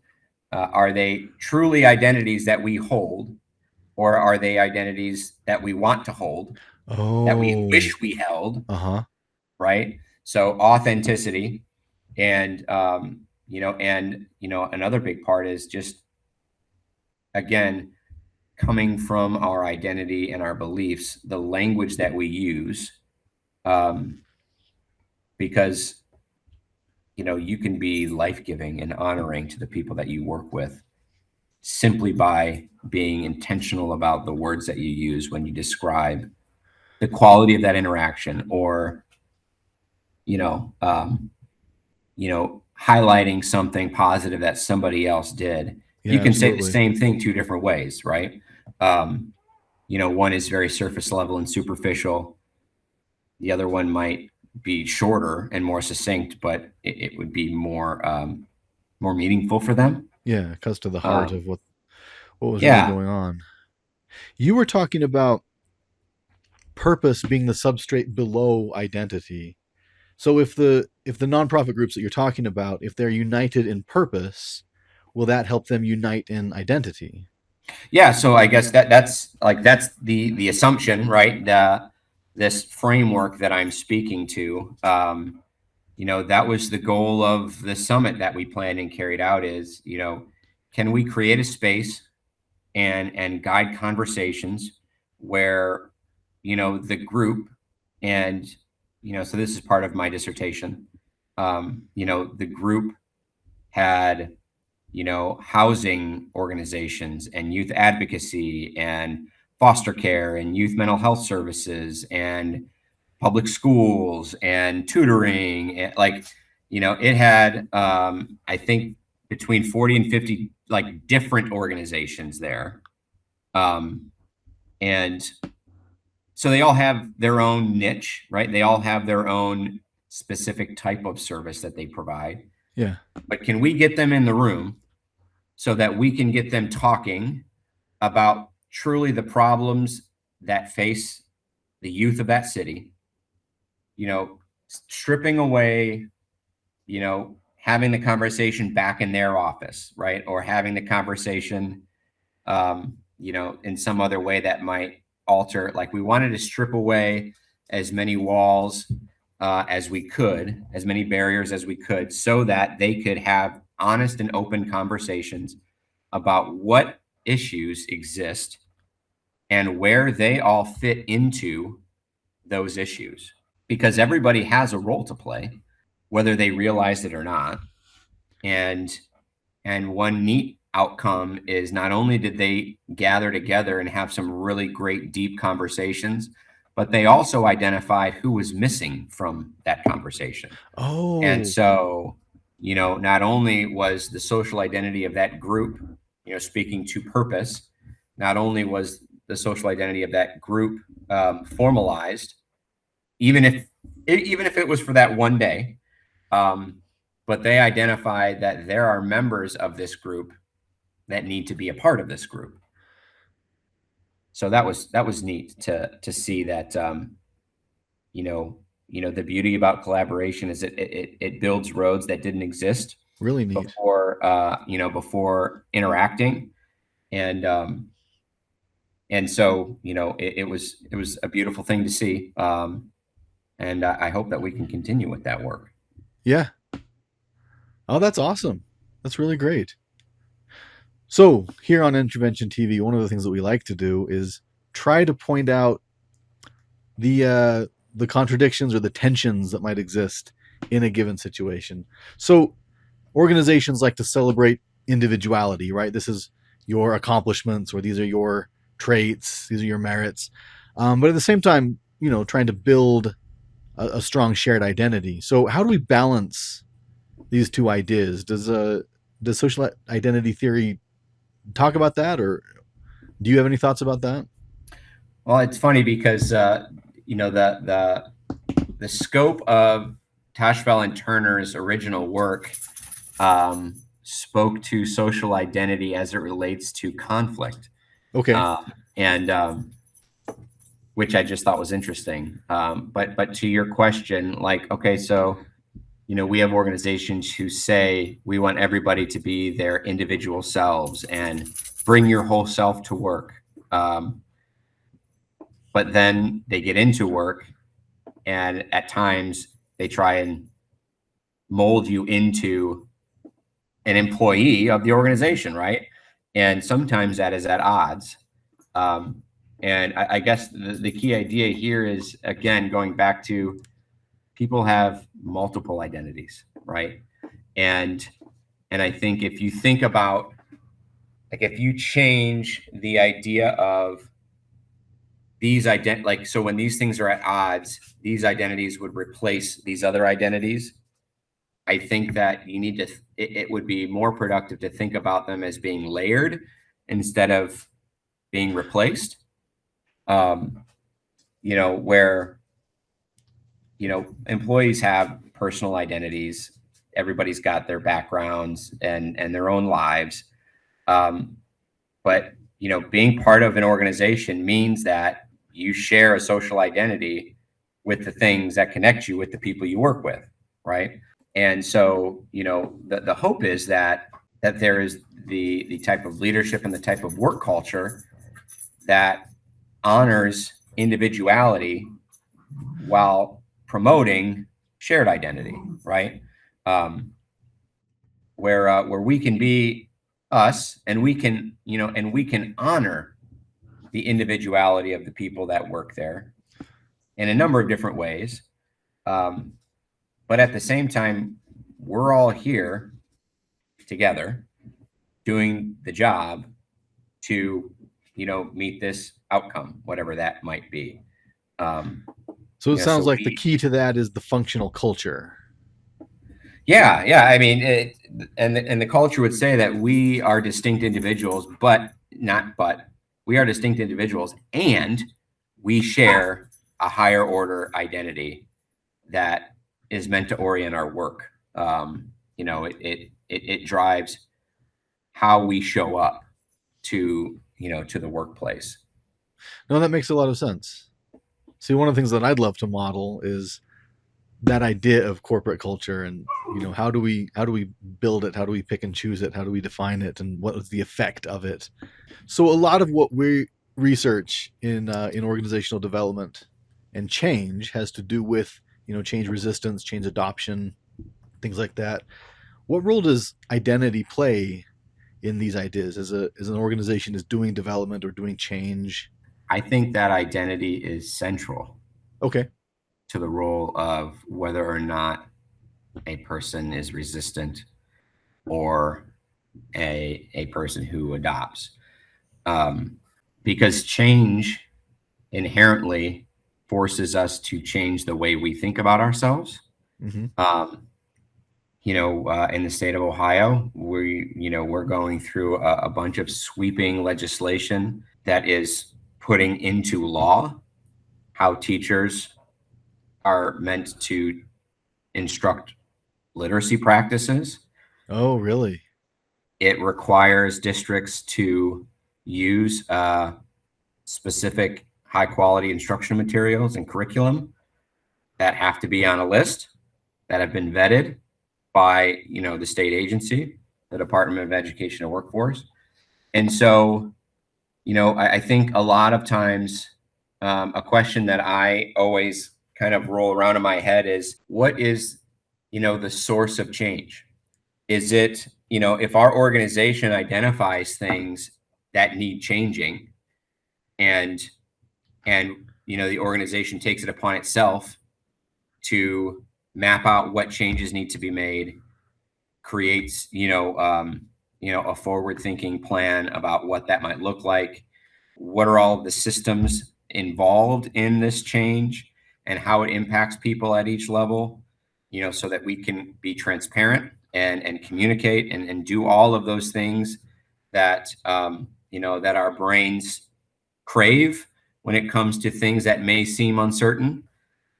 Are they truly identities that we hold, or are they identities that we want to hold, that we Oh, wish we held, uh-huh. right? So authenticity, and another big part is just, again, coming from our identity and our beliefs, the language that we use, um, because you can be life-giving and honoring to the people that you work with simply by being intentional about the words that you use when you describe the quality of that interaction, or you know, highlighting something positive that somebody else did. You Yeah, can say the absolutely. same thing two different ways, right? One is very surface level and superficial. The other one might be shorter and more succinct, but it would be more meaningful for them. Yeah, it cuts to the heart Um, of what was really yeah, going on. You were talking about purpose being the substrate below identity. So if the nonprofit groups that you're talking about, if they're united in purpose, will that help them unite in identity? yeah. So I guess that's the assumption, right? This framework that I'm speaking to. That was the goal of the summit that we planned and carried out. Is can we create a space and guide conversations where the group and so this is part of my dissertation. The group had housing organizations and youth advocacy and foster care and youth mental health services and public schools and tutoring. And it had I think between 40 and 50 like different organizations there. And so they all have their own niche, right? They all have their own specific type of service that they provide. Yeah. But can we get them in the room so that we can get them talking about truly the problems that face the youth of that city, stripping away, having the conversation back in their office, right? Or having the conversation, in some other way that might alter. Like we wanted to strip away as many walls as we could, as many barriers as we could, so that they could have honest and open conversations about what issues exist and where they all fit into those issues. Because everybody has a role to play, whether they realize it or not. And one neat outcome is not only did they gather together and have some really great deep conversations, but they also identified who was missing from that conversation. And Oh, so, not only was the social identity of that group, speaking to purpose, not only was the social identity of that group formalized, even if it was for that one day, but they identified that there are members of this group that need to be a part of this group. So that was neat to see that. The beauty about collaboration is it builds roads that didn't exist really neat. before interacting, and so it was a beautiful thing to see, and I hope that we can continue with that work. Yeah. Oh, that's awesome. That's really great. So, here on Intervention TV, one of the things that we like to do is try to point out the contradictions or the tensions that might exist in a given situation. So, organizations like to celebrate individuality, right? This is your accomplishments, or these are your traits, these are your merits. But at the same time, trying to build a strong shared identity. So, how do we balance these two ideas? Does social identity theory talk about that, or do you have any thoughts about that? Well, it's funny because the scope of Tashfell and Turner's original work spoke to social identity as it relates to conflict, Okay. and which I just thought was interesting. But to your question, like, okay, so we have organizations who say we want everybody to be their individual selves and bring your whole self to work. But then they get into work, and at times they try and mold you into an employee of the organization, right? And sometimes that is at odds. And I guess the key idea here is, again, going back to people have multiple identities, right? And I think if you think about, like, if you change the idea of so when these things are at odds, these identities would replace these other identities. I think that it would be more productive to think about them as being layered instead of being replaced. Um, where, employees have personal identities. Everybody's got their backgrounds and their own lives. Um, but, being part of an organization means that you share a social identity with the things that connect you with the people you work with, right? And so, the hope is that there is the type of leadership and the type of work culture that honors individuality while promoting shared identity, right? Um, where we can be us, and we can honor the individuality of the people that work there in a number of different ways. Um, but at the same time, we're all here together doing the job to, meet this outcome, whatever that might be. Um, So it sounds so like the key to that is the functional culture. yeah. I mean, and the culture would say that we are distinct individuals, but not but we are distinct individuals, and we share a higher order identity that is meant to orient our work. It drives how we show up to the workplace. No, that makes a lot of sense. See, one of the things that I'd love to model is that idea of corporate culture, and how do we build it, how do we pick and choose it, how do we define it, and what is the effect of it. So a lot of what we research in organizational development and change has to do with change resistance, change adoption, things like that. What role does identity play in these ideas as an organization is doing development or doing change? I think that identity is central Okay. to the role of whether or not a person is resistant or a person who adopts. Um, because change inherently forces us to change the way we think about ourselves. Mm-hmm. Um, in the state of Ohio, we're going through a bunch of sweeping legislation that is putting into law how teachers are meant to instruct literacy practices. Oh, really? It requires districts to use specific high quality instruction materials and curriculum that have to be on a list that have been vetted by the state agency, the Department of Education and Workforce. And so, I think a lot of times a question that I always kind of roll around in my head is, what is the source of change? Is it, if our organization identifies things that need changing, and the organization takes it upon itself to map out what changes need to be made, creates a forward thinking plan about what that might look like, what are all of the systems involved in this change, and how it impacts people at each level, so that we can be transparent and communicate and do all of those things that that our brains crave when it comes to things that may seem uncertain.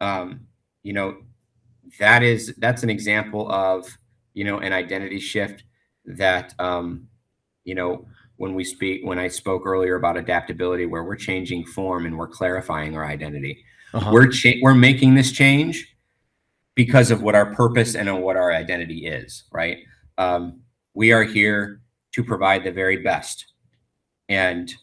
um, you know that's an example of an identity shift that when I spoke earlier about adaptability, where we're changing form and we're clarifying our identity. Uh-huh. We're making this change because of what our purpose and what our identity is, right? We are here to provide the very best, and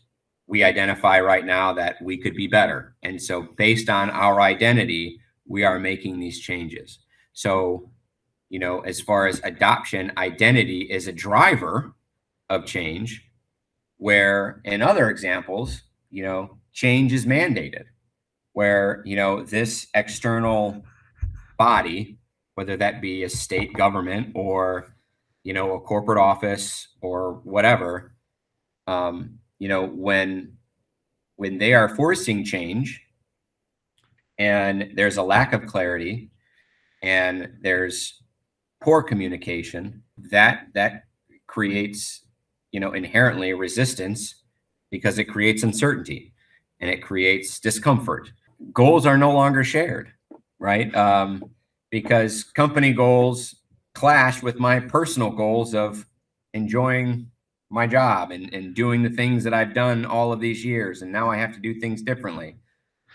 we identify right now that we could be better. And so based on our identity, we are making these changes. So, as far as adoption, identity is a driver of change, where in other examples, change is mandated, where, this external body, whether that be a state government or, a corporate office or whatever, when when they are forcing change and there's a lack of clarity and there's poor communication, that creates, inherently resistance, because it creates uncertainty and it creates discomfort. Goals are no longer shared, right? Because company goals clash with my personal goals of enjoying my job and doing the things that I've done all of these years, and now I have to do things differently.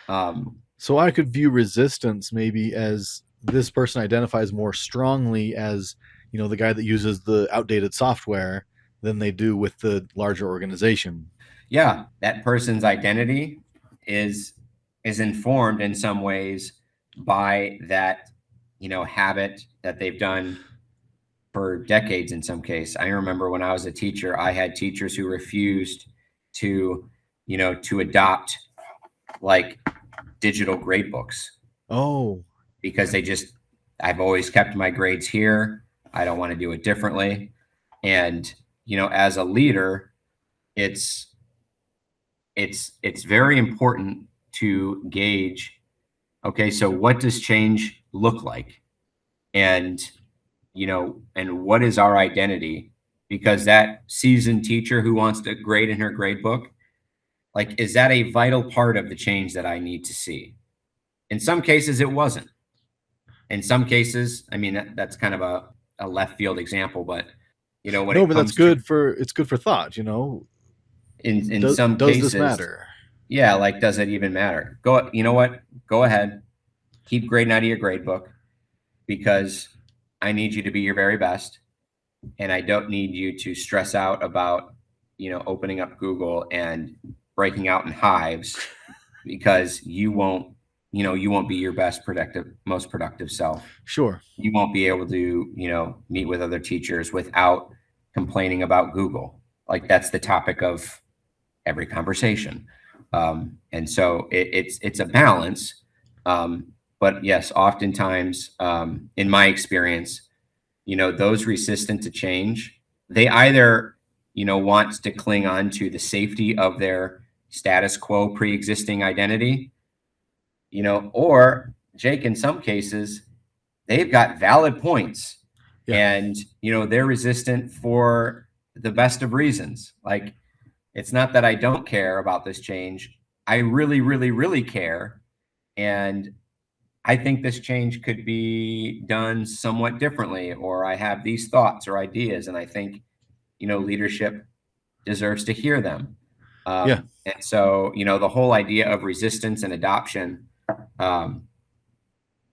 So I could view resistance maybe as this person identifies more strongly as, the guy that uses the outdated software than they do with the larger organization. Yeah, that person's identity is informed in some ways by that, habit that they've done for decades in some case. I remember when I was a teacher, I had teachers who refused to, to adopt like digital grade books, Oh, because I've always kept my grades here. I don't want to do it differently. And, as a leader, it's very important to gauge, okay, so what does change look like? And, and what is our identity? Because that seasoned teacher who wants to grade in her grade book, like, is that a vital part of the change that I need to see? In some cases, it wasn't. In some cases, I mean, that's kind of a left field example, but, when no, it but that's comes to, good for thought. in some Does this cases, matter? yeah, like, does it even matter? You know what? Go ahead, keep grading out of your grade book, because I need you to be your very best. And I don't need you to stress out about, opening up Google and breaking out in hives, because you won't be your most productive self. Sure. You won't be able to, meet with other teachers without complaining about Google. Like, that's the topic of every conversation. And so it's a balance. But yes, oftentimes, in my experience, those resistant to change, they either, want to cling on to the safety of their status quo pre-existing identity, or Jake, in some cases, they've got valid points, Yeah. and, they're resistant for the best of reasons. Like, it's not that I don't care about this change. I really, really, really care. And I think this change could be done somewhat differently, or I have these thoughts or ideas, and I think, leadership deserves to hear them. Yeah. And so, the whole idea of resistance and adoption, um,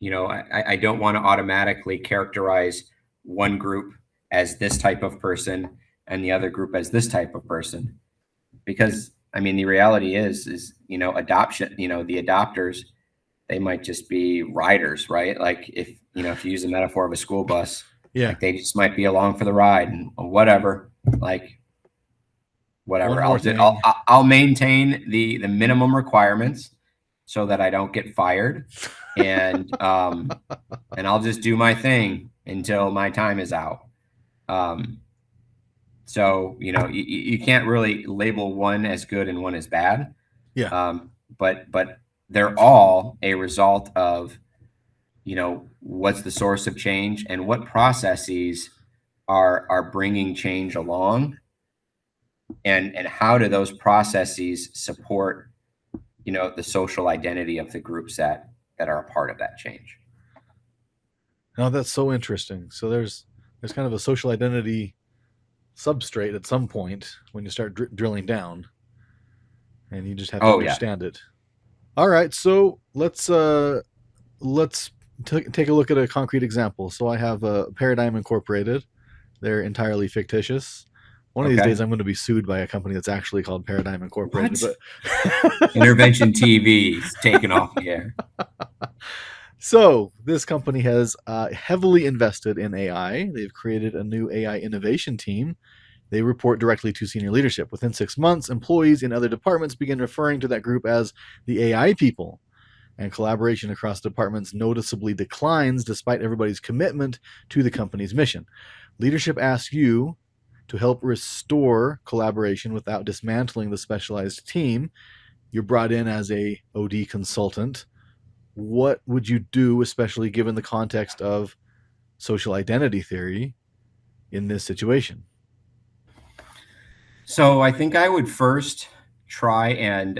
I don't want to automatically characterize one group as this type of person and the other group as this type of person, because I mean, the reality is, adoption, the adopters, they might just be riders, right? Like, if you use the metaphor of a school bus, Yeah. like, they just might be along for the ride, and whatever, like, One whatever. more thing. I'll maintain the minimum requirements so that I don't get fired, and I'll just do my thing until my time is out. So, you can't really label one as good and one as bad. Yeah. But they're all a result of, what's the source of change and what processes are bringing change along, and how do those processes support, the social identity of the groups that are a part of that change. Now that's so interesting. So there's kind of a social identity substrate at some point when you start drilling down, and you just have to Oh yeah. understand it. All right, so let's take a look at a concrete example. So I have a Paradigm Incorporated. They're entirely fictitious. One of these Okay. days, I'm going to be sued by a company that's actually called Paradigm Incorporated. What? But Intervention TV is taken off the air. so this company has heavily invested in AI. They've created a new AI innovation team. They report directly to senior leadership. Within 6 months, employees in other departments begin referring to that group as the AI people, and collaboration across departments noticeably declines despite everybody's commitment to the company's mission. Leadership asks you to help restore collaboration without dismantling the specialized team. you're brought in as a OD consultant. What would you do, especially given the context of social identity theory in this situation? So I think I would first try and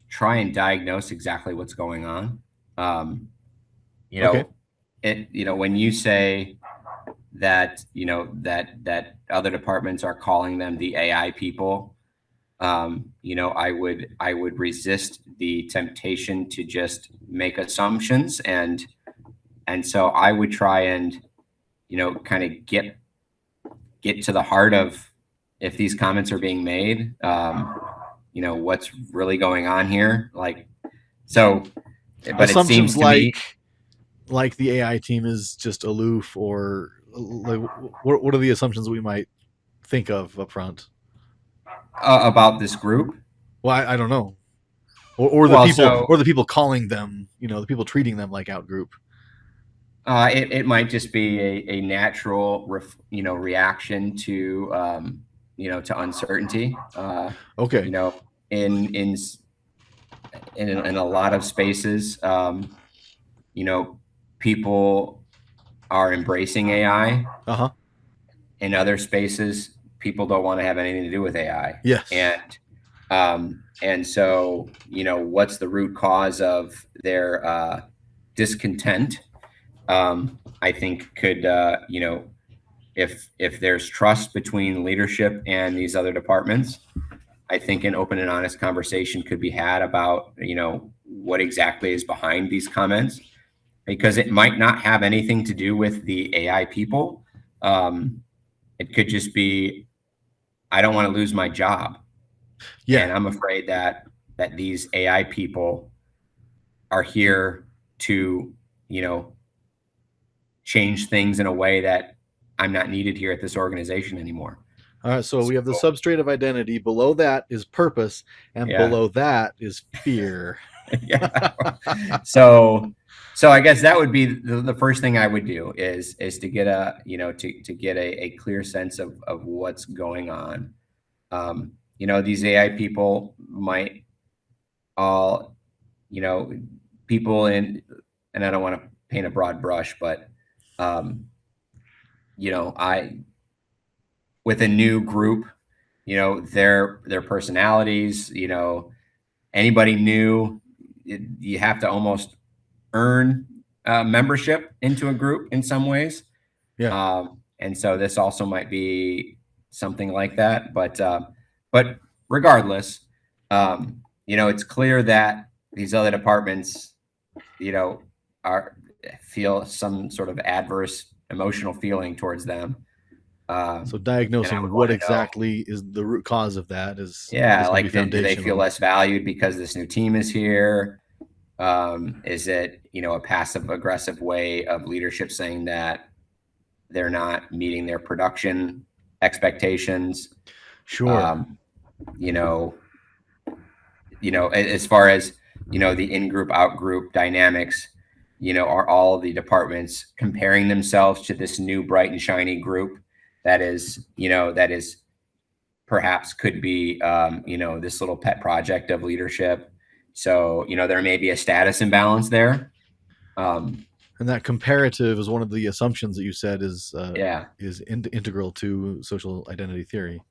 try and diagnose exactly what's going on. Um, you Okay. know, when you say that that other departments are calling them the AI people, I would resist the temptation to just make assumptions, and so I would try and kind of get to the heart of if these comments are being made. What's really going on here, like so. But it seems Assumptions to me like the AI team is just aloof, or like what are the assumptions we might think of up front? about this group. Well, I don't know. Or the Well, people, so or the people calling them, the people treating them like out group. it might just be a natural reaction to to uncertainty. Okay. You know, in in in a lot of spaces, people are embracing AI. Uh-huh. In other spaces, people don't want to have anything to do with AI. Yes. And so, what's the root cause of their discontent? I think could if there's trust between leadership and these other departments, I think an open and honest conversation could be had about what exactly is behind these comments, because it might not have anything to do with the AI people. It could just be, I don't want to lose my job, Yeah. and I'm afraid that these AI people are here to you know change things in a way that I'm not needed here at this organization anymore. All right. So So we have the substrate of identity. Below that is purpose, and yeah, below that is fear. yeah. So I guess that would be the first thing I would do is to get to get a clear sense of what's going on. These AI people might all, people and I don't want to paint a broad brush, but I with a new group, their personalities, anybody new, you have to almost earn membership into a group in some ways. Yeah. And so this also might be something like that. But regardless, it's clear that these other departments, are feel some sort of adverse emotional feeling towards them. So And I diagnosing would what want to know, exactly is the root cause of that is yeah, going to be like do they feel foundational. less valued because this new team is here? Is it, a passive aggressive way of leadership saying that they're not meeting their production expectations? Sure. Um, you know, as far as, the in-group, out-group dynamics, are all the departments comparing themselves to this new bright and shiny group that is perhaps could be, this little pet project of leadership. So, there may be a status imbalance there. And that comparative is one of the assumptions that you said Yeah, is integral to social identity theory.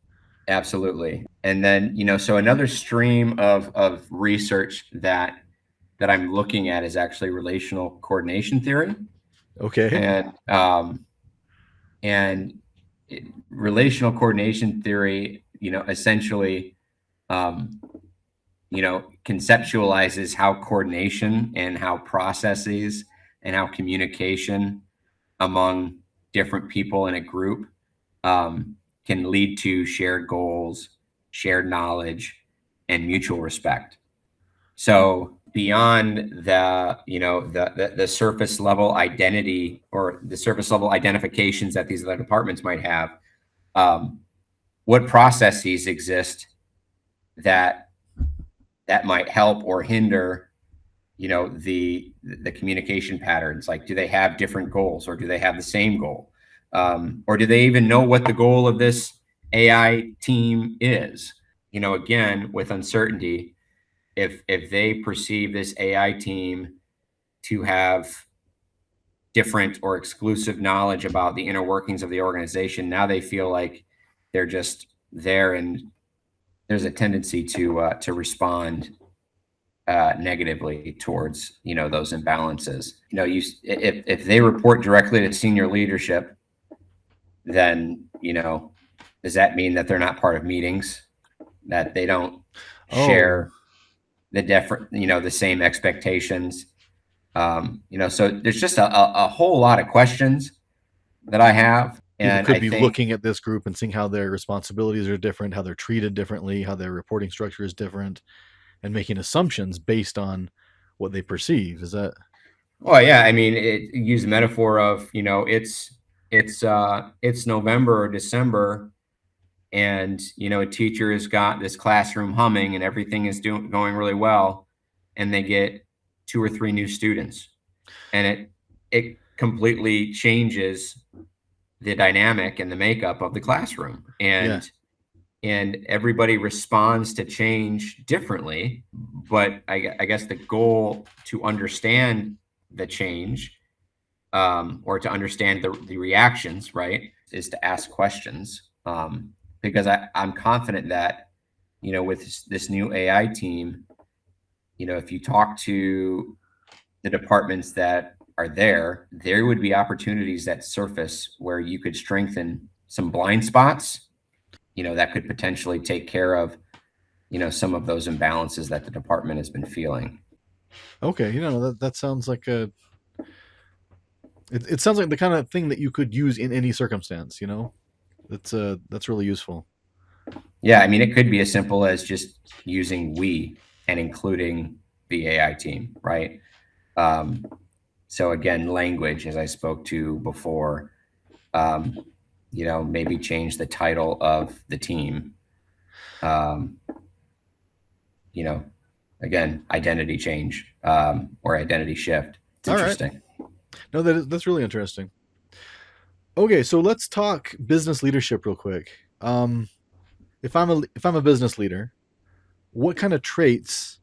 absolutely. And then, so another stream of research that I'm looking at is actually relational coordination theory. Okay. And and relational coordination theory, essentially, um, conceptualizes how coordination and how processes and how communication among different people in a group can lead to shared goals, shared knowledge, and mutual respect. So beyond the surface level identity or the surface level identifications that these other departments might have, um, what processes exist that might help or hinder the communication patterns? Like, do they have different goals, or do they have the same goal, or do they even know what the goal of this AI team is? again, with uncertainty, if they perceive this AI team to have different or exclusive knowledge about the inner workings of the organization, now they feel like they're just there, and there's a tendency to respond negatively towards those imbalances. If they report directly to senior leadership, then does that mean that they're not part of meetings, that they don't Oh, share the same expectations? So there's just a whole lot of questions that I have, people and could I be think, looking at this group and seeing how their responsibilities are different, how they're treated differently, how their reporting structure is different, and making assumptions based on what they perceive. Is that well, yeah, I mean, use the metaphor of it's November or December, and a teacher has got this classroom humming and everything is going really well, and they get two or three new students, and it completely changes the dynamic and the makeup of the classroom, yeah? and everybody responds to change differently. But I guess the goal to understand the change, or to understand the reactions, right, is to ask questions, because I'm confident that with this new AI team, if you talk to the departments that are there would be opportunities that surface where you could strengthen some blind spots, that could potentially take care of, some of those imbalances that the department has been feeling. Okay, that sounds like it sounds like the kind of thing that you could use in any circumstance. That's really useful. Yeah, I mean, it could be as simple as just using we and including the AI team, right? Um, so again, language, as I spoke to before, um, maybe change the title of the team. Um, you know, Again, identity change, or identity shift. It's All right, interesting. no, that's really interesting. Okay, so let's talk business leadership real quick. If I'm a business leader, what kind of traits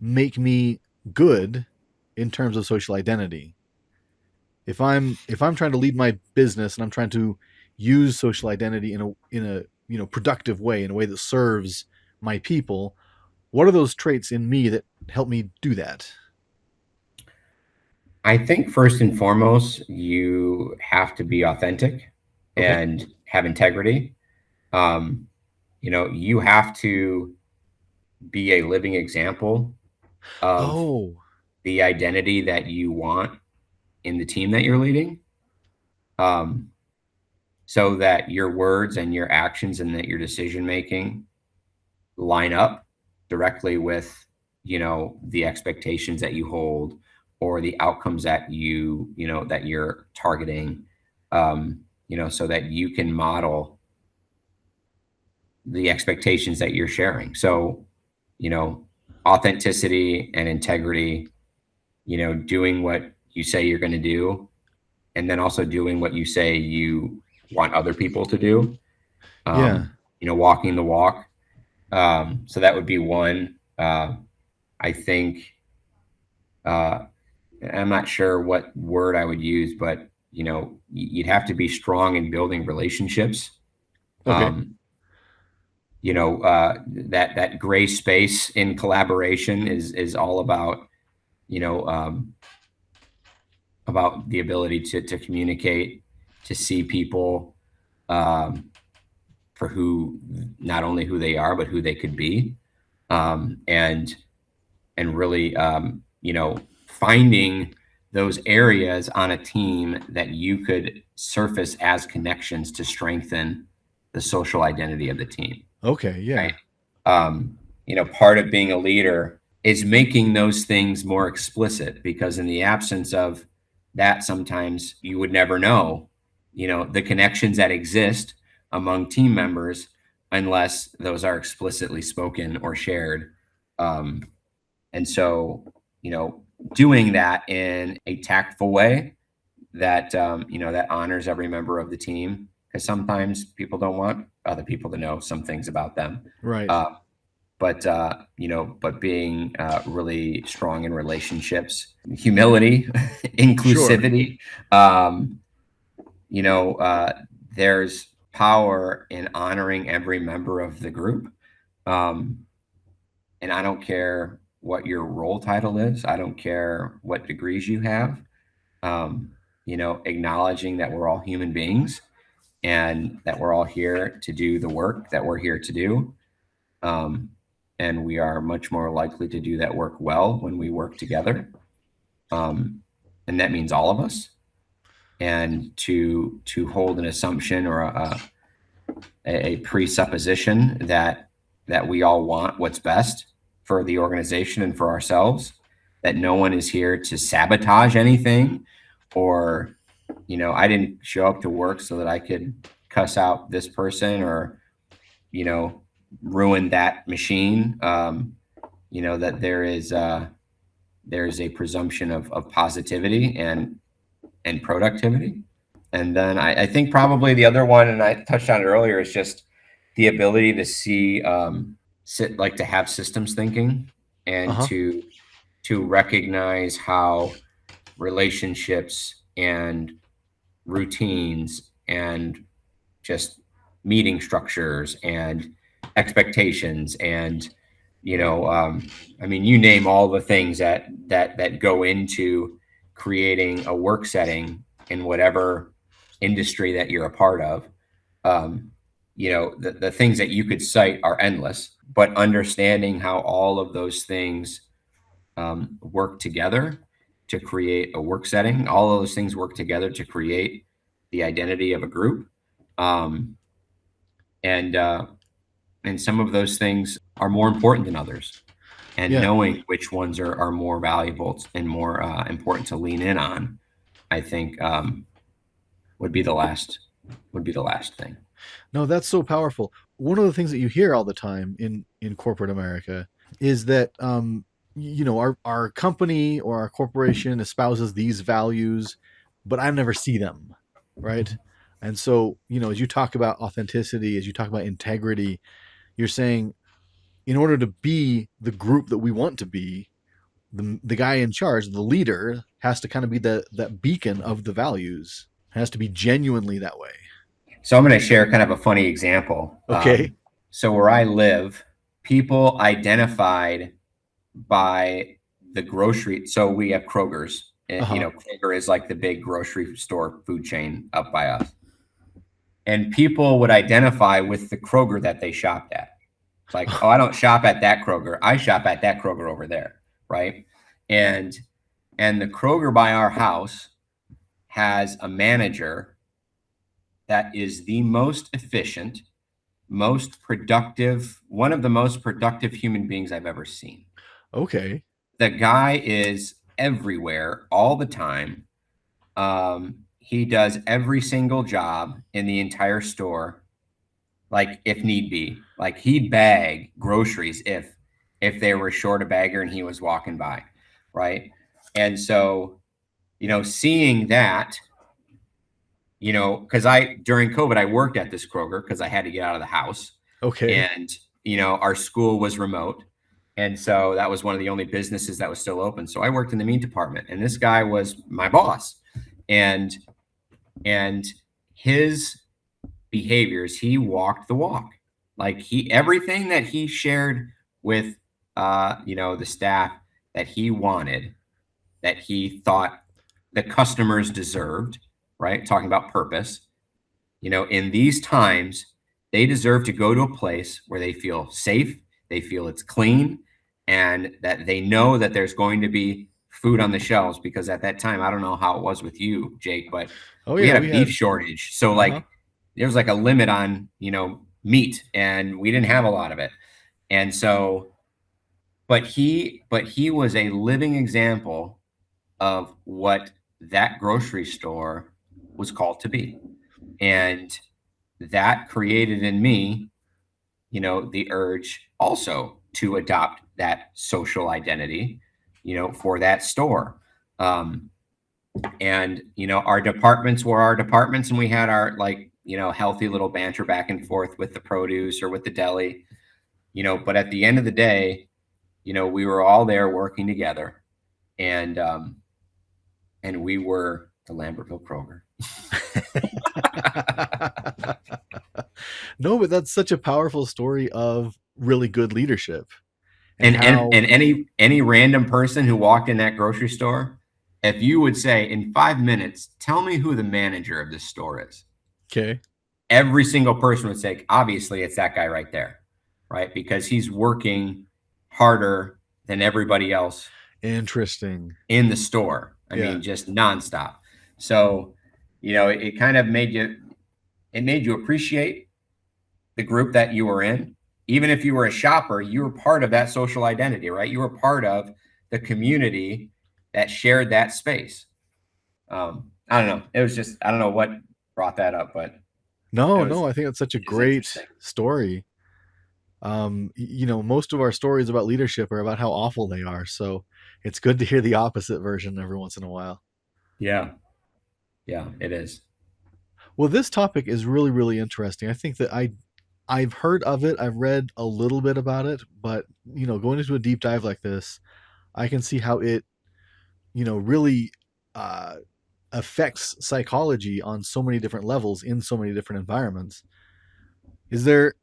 make me good in terms of social identity? If I'm trying to lead my business and I'm trying to use social identity in a productive way, in a way that serves my people, what are those traits in me that help me do that? I think first and foremost, you have to be authentic Okay. and have integrity. Um, you have to be a living example of Oh, the identity that you want in the team that you're leading, um, so that your words and your actions and that your decision making line up directly with the expectations that you hold, or the outcomes that that you're targeting, so that you can model the expectations that you're sharing. So you know authenticity and integrity, doing what you say you're going to do, and then also doing what you say you want other people to do, yeah. walking the walk. So that would be one. I think, uh, I'm not sure what word I would use, but you'd have to be strong in building relationships. Okay. Um, that gray space in collaboration is all about you know um, the ability to communicate, to see people, um, for who not only who they are but who they could be, and really, finding those areas on a team that you could surface as connections to strengthen the social identity of the team, Okay. right? Yeah. Part of being a leader is making those things more explicit, because in the absence of that, sometimes you would never know, the connections that exist among team members, unless those are explicitly spoken or shared. Um, and so, you know, doing that in a tactful way that that honors every member of the team, because sometimes people don't want other people to know some things about them. Right. Uh, but being really strong in relationships, humility, Sure. inclusivity. Um, you know, there's power in honoring every member of the group. Um, and I don't care what your role title is. I don't care what degrees you have. Um, acknowledging that we're all human beings and that we're all here to do the work that we're here to do. Um, and we are much more likely to do that work well when we work together. And that means all of us. And to hold an assumption or a presupposition that we all want what's best for the organization and for ourselves, that no one is here to sabotage anything, or I didn't show up to work so that I could cuss out this person or ruin that machine. That there's a presumption of positivity and productivity. And then I think probably the other one, and I touched on it earlier, is just the ability to see, to have systems thinking, and Uh-huh. to recognize how relationships and routines and just meeting structures and expectations and you name all the things that go into creating a work setting in whatever industry that you're a part of. The things that you could cite are endless, but understanding how all of those things work together to create a work setting, all of those things work together to create the identity of a group. Um, and and some of those things are more important than others, and Yeah. knowing which ones are more valuable and more important to lean in on, I think, would be the last thing. No, that's so powerful. One of the things that you hear all the time in corporate America is that our company or our corporation espouses these values, but I never see them, right? And so, as you talk about authenticity, as you talk about integrity, you're saying in order to be the group that we want to be, the guy in charge, the leader, has to kind of be that beacon of the values. It has to be genuinely that way. So I'm going to share kind of a funny example. Okay. So where I live, people identified by the grocery. So we have Kroger's. Uh And, huh. Kroger is like the big grocery store food chain up by us. And people would identify with the Kroger that they shopped at. Like, oh, I don't shop at that Kroger. I shop at that Kroger over there, right? And the Kroger by our house has a manager that is the most efficient, most productive, one of the most productive human beings I've ever seen. Okay. The guy is everywhere all the time. He does every single job in the entire store, like if need be. Like he'd bag groceries if they were short a bagger and he was walking by, right? And so, seeing that, because during COVID I worked at this Kroger because I had to get out of the house, Okay. and our school was remote, and so that was one of the only businesses that was still open. So I worked in the meat department, and this guy was my boss, and his behaviors, he walked the walk. Like everything that he shared with the staff that he wanted, that he thought the customers deserved, right? Talking about purpose. In these times, they deserve to go to a place where they feel safe, they feel it's clean, and that they know that there's going to be food on the shelves. Because at that time, I don't know how it was with you, Jake, but Oh we yeah, had we a beef had. shortage. So Uh huh. like there was like a limit on, meat, and we didn't have a lot of it. And so, but he was a living example of what that grocery store was called to be. And that created in me, the urge also to adopt that social identity, for that store. And our departments were our departments, and we had our, like, healthy little banter back and forth with the produce or with the deli, but at the end of the day, we were all there working together, and we were the Lambertville Kroger. No, but that's such a powerful story of really good leadership and And how. any random person who walked in that grocery store, if you would say in 5 minutes, tell me who the manager of this store is, Okay, every single person would say, obviously, it's that guy right there, right? Because he's working harder than everybody else interesting. in the store. I Yeah. mean, just nonstop. So, it kind of made you appreciate the group that you were in. Even if you were a shopper, you were part of that social identity, right? You were part of the community that shared that space. I don't know. It was just, I don't know what brought that up, but it No, was, no, I think that's such a it's great interesting. story. Most of our stories about leadership are about how awful they are, so it's good to hear the opposite version every once in a while. Yeah. Yeah, it is. Well, this topic is really, really interesting. I think that I've heard of it, I've read a little bit about it, but going into a deep dive like this, I can see how it, really uh, affects psychology on so many different levels in so many different environments. Is there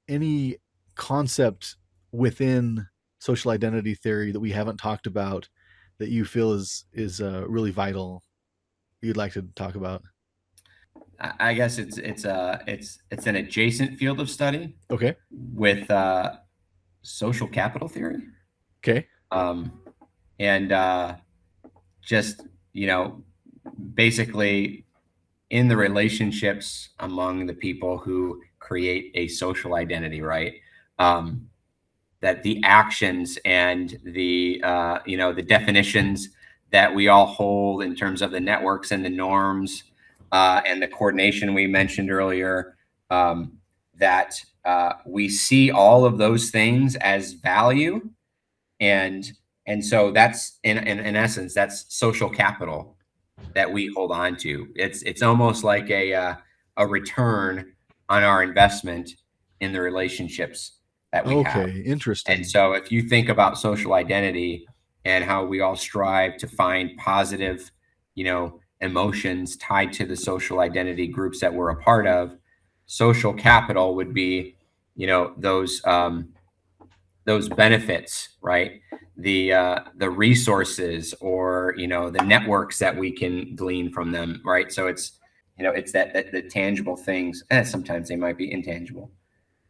any concept within social identity theory that we haven't talked about that you feel is really vital you'd like to talk about? I guess it's an adjacent field of study Okay. with social capital theory, Okay. um, and just basically in the relationships among the people who create a social identity, right? Um, that the actions and the definitions that we all hold in terms of the networks and the norms and the coordination we mentioned earlier, that we see all of those things as value, and so that's in essence that's social capital that we hold on to. It's almost like a return on our investment in the relationships that we have. Okay. And Interesting. so if you think about social identity and how we all strive to find positive, emotions tied to the social identity groups that we're a part of, social capital would be, those benefits, right? The resources, or the networks that we can glean from them, right? So it's that the tangible things, and sometimes they might be intangible.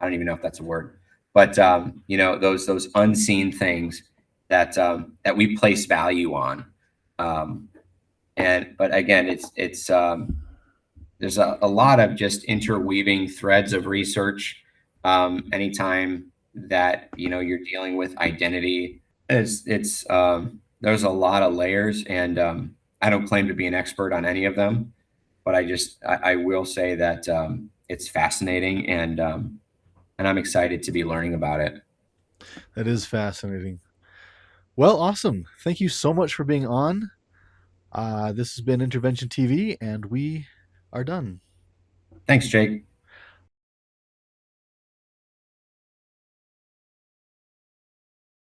I don't even know if that's a word, but those unseen things that we place value on. Um, and but again, it's there's a lot of just interweaving threads of research. Anytime that you're dealing with identity, it's there's a lot of layers, and I don't claim to be an expert on any of them, but I will say that it's fascinating, and I'm excited to be learning about it. That is fascinating. Well, awesome. Thank you so much for being on. This has been Intervention TV, and we are done. Thanks, Jake.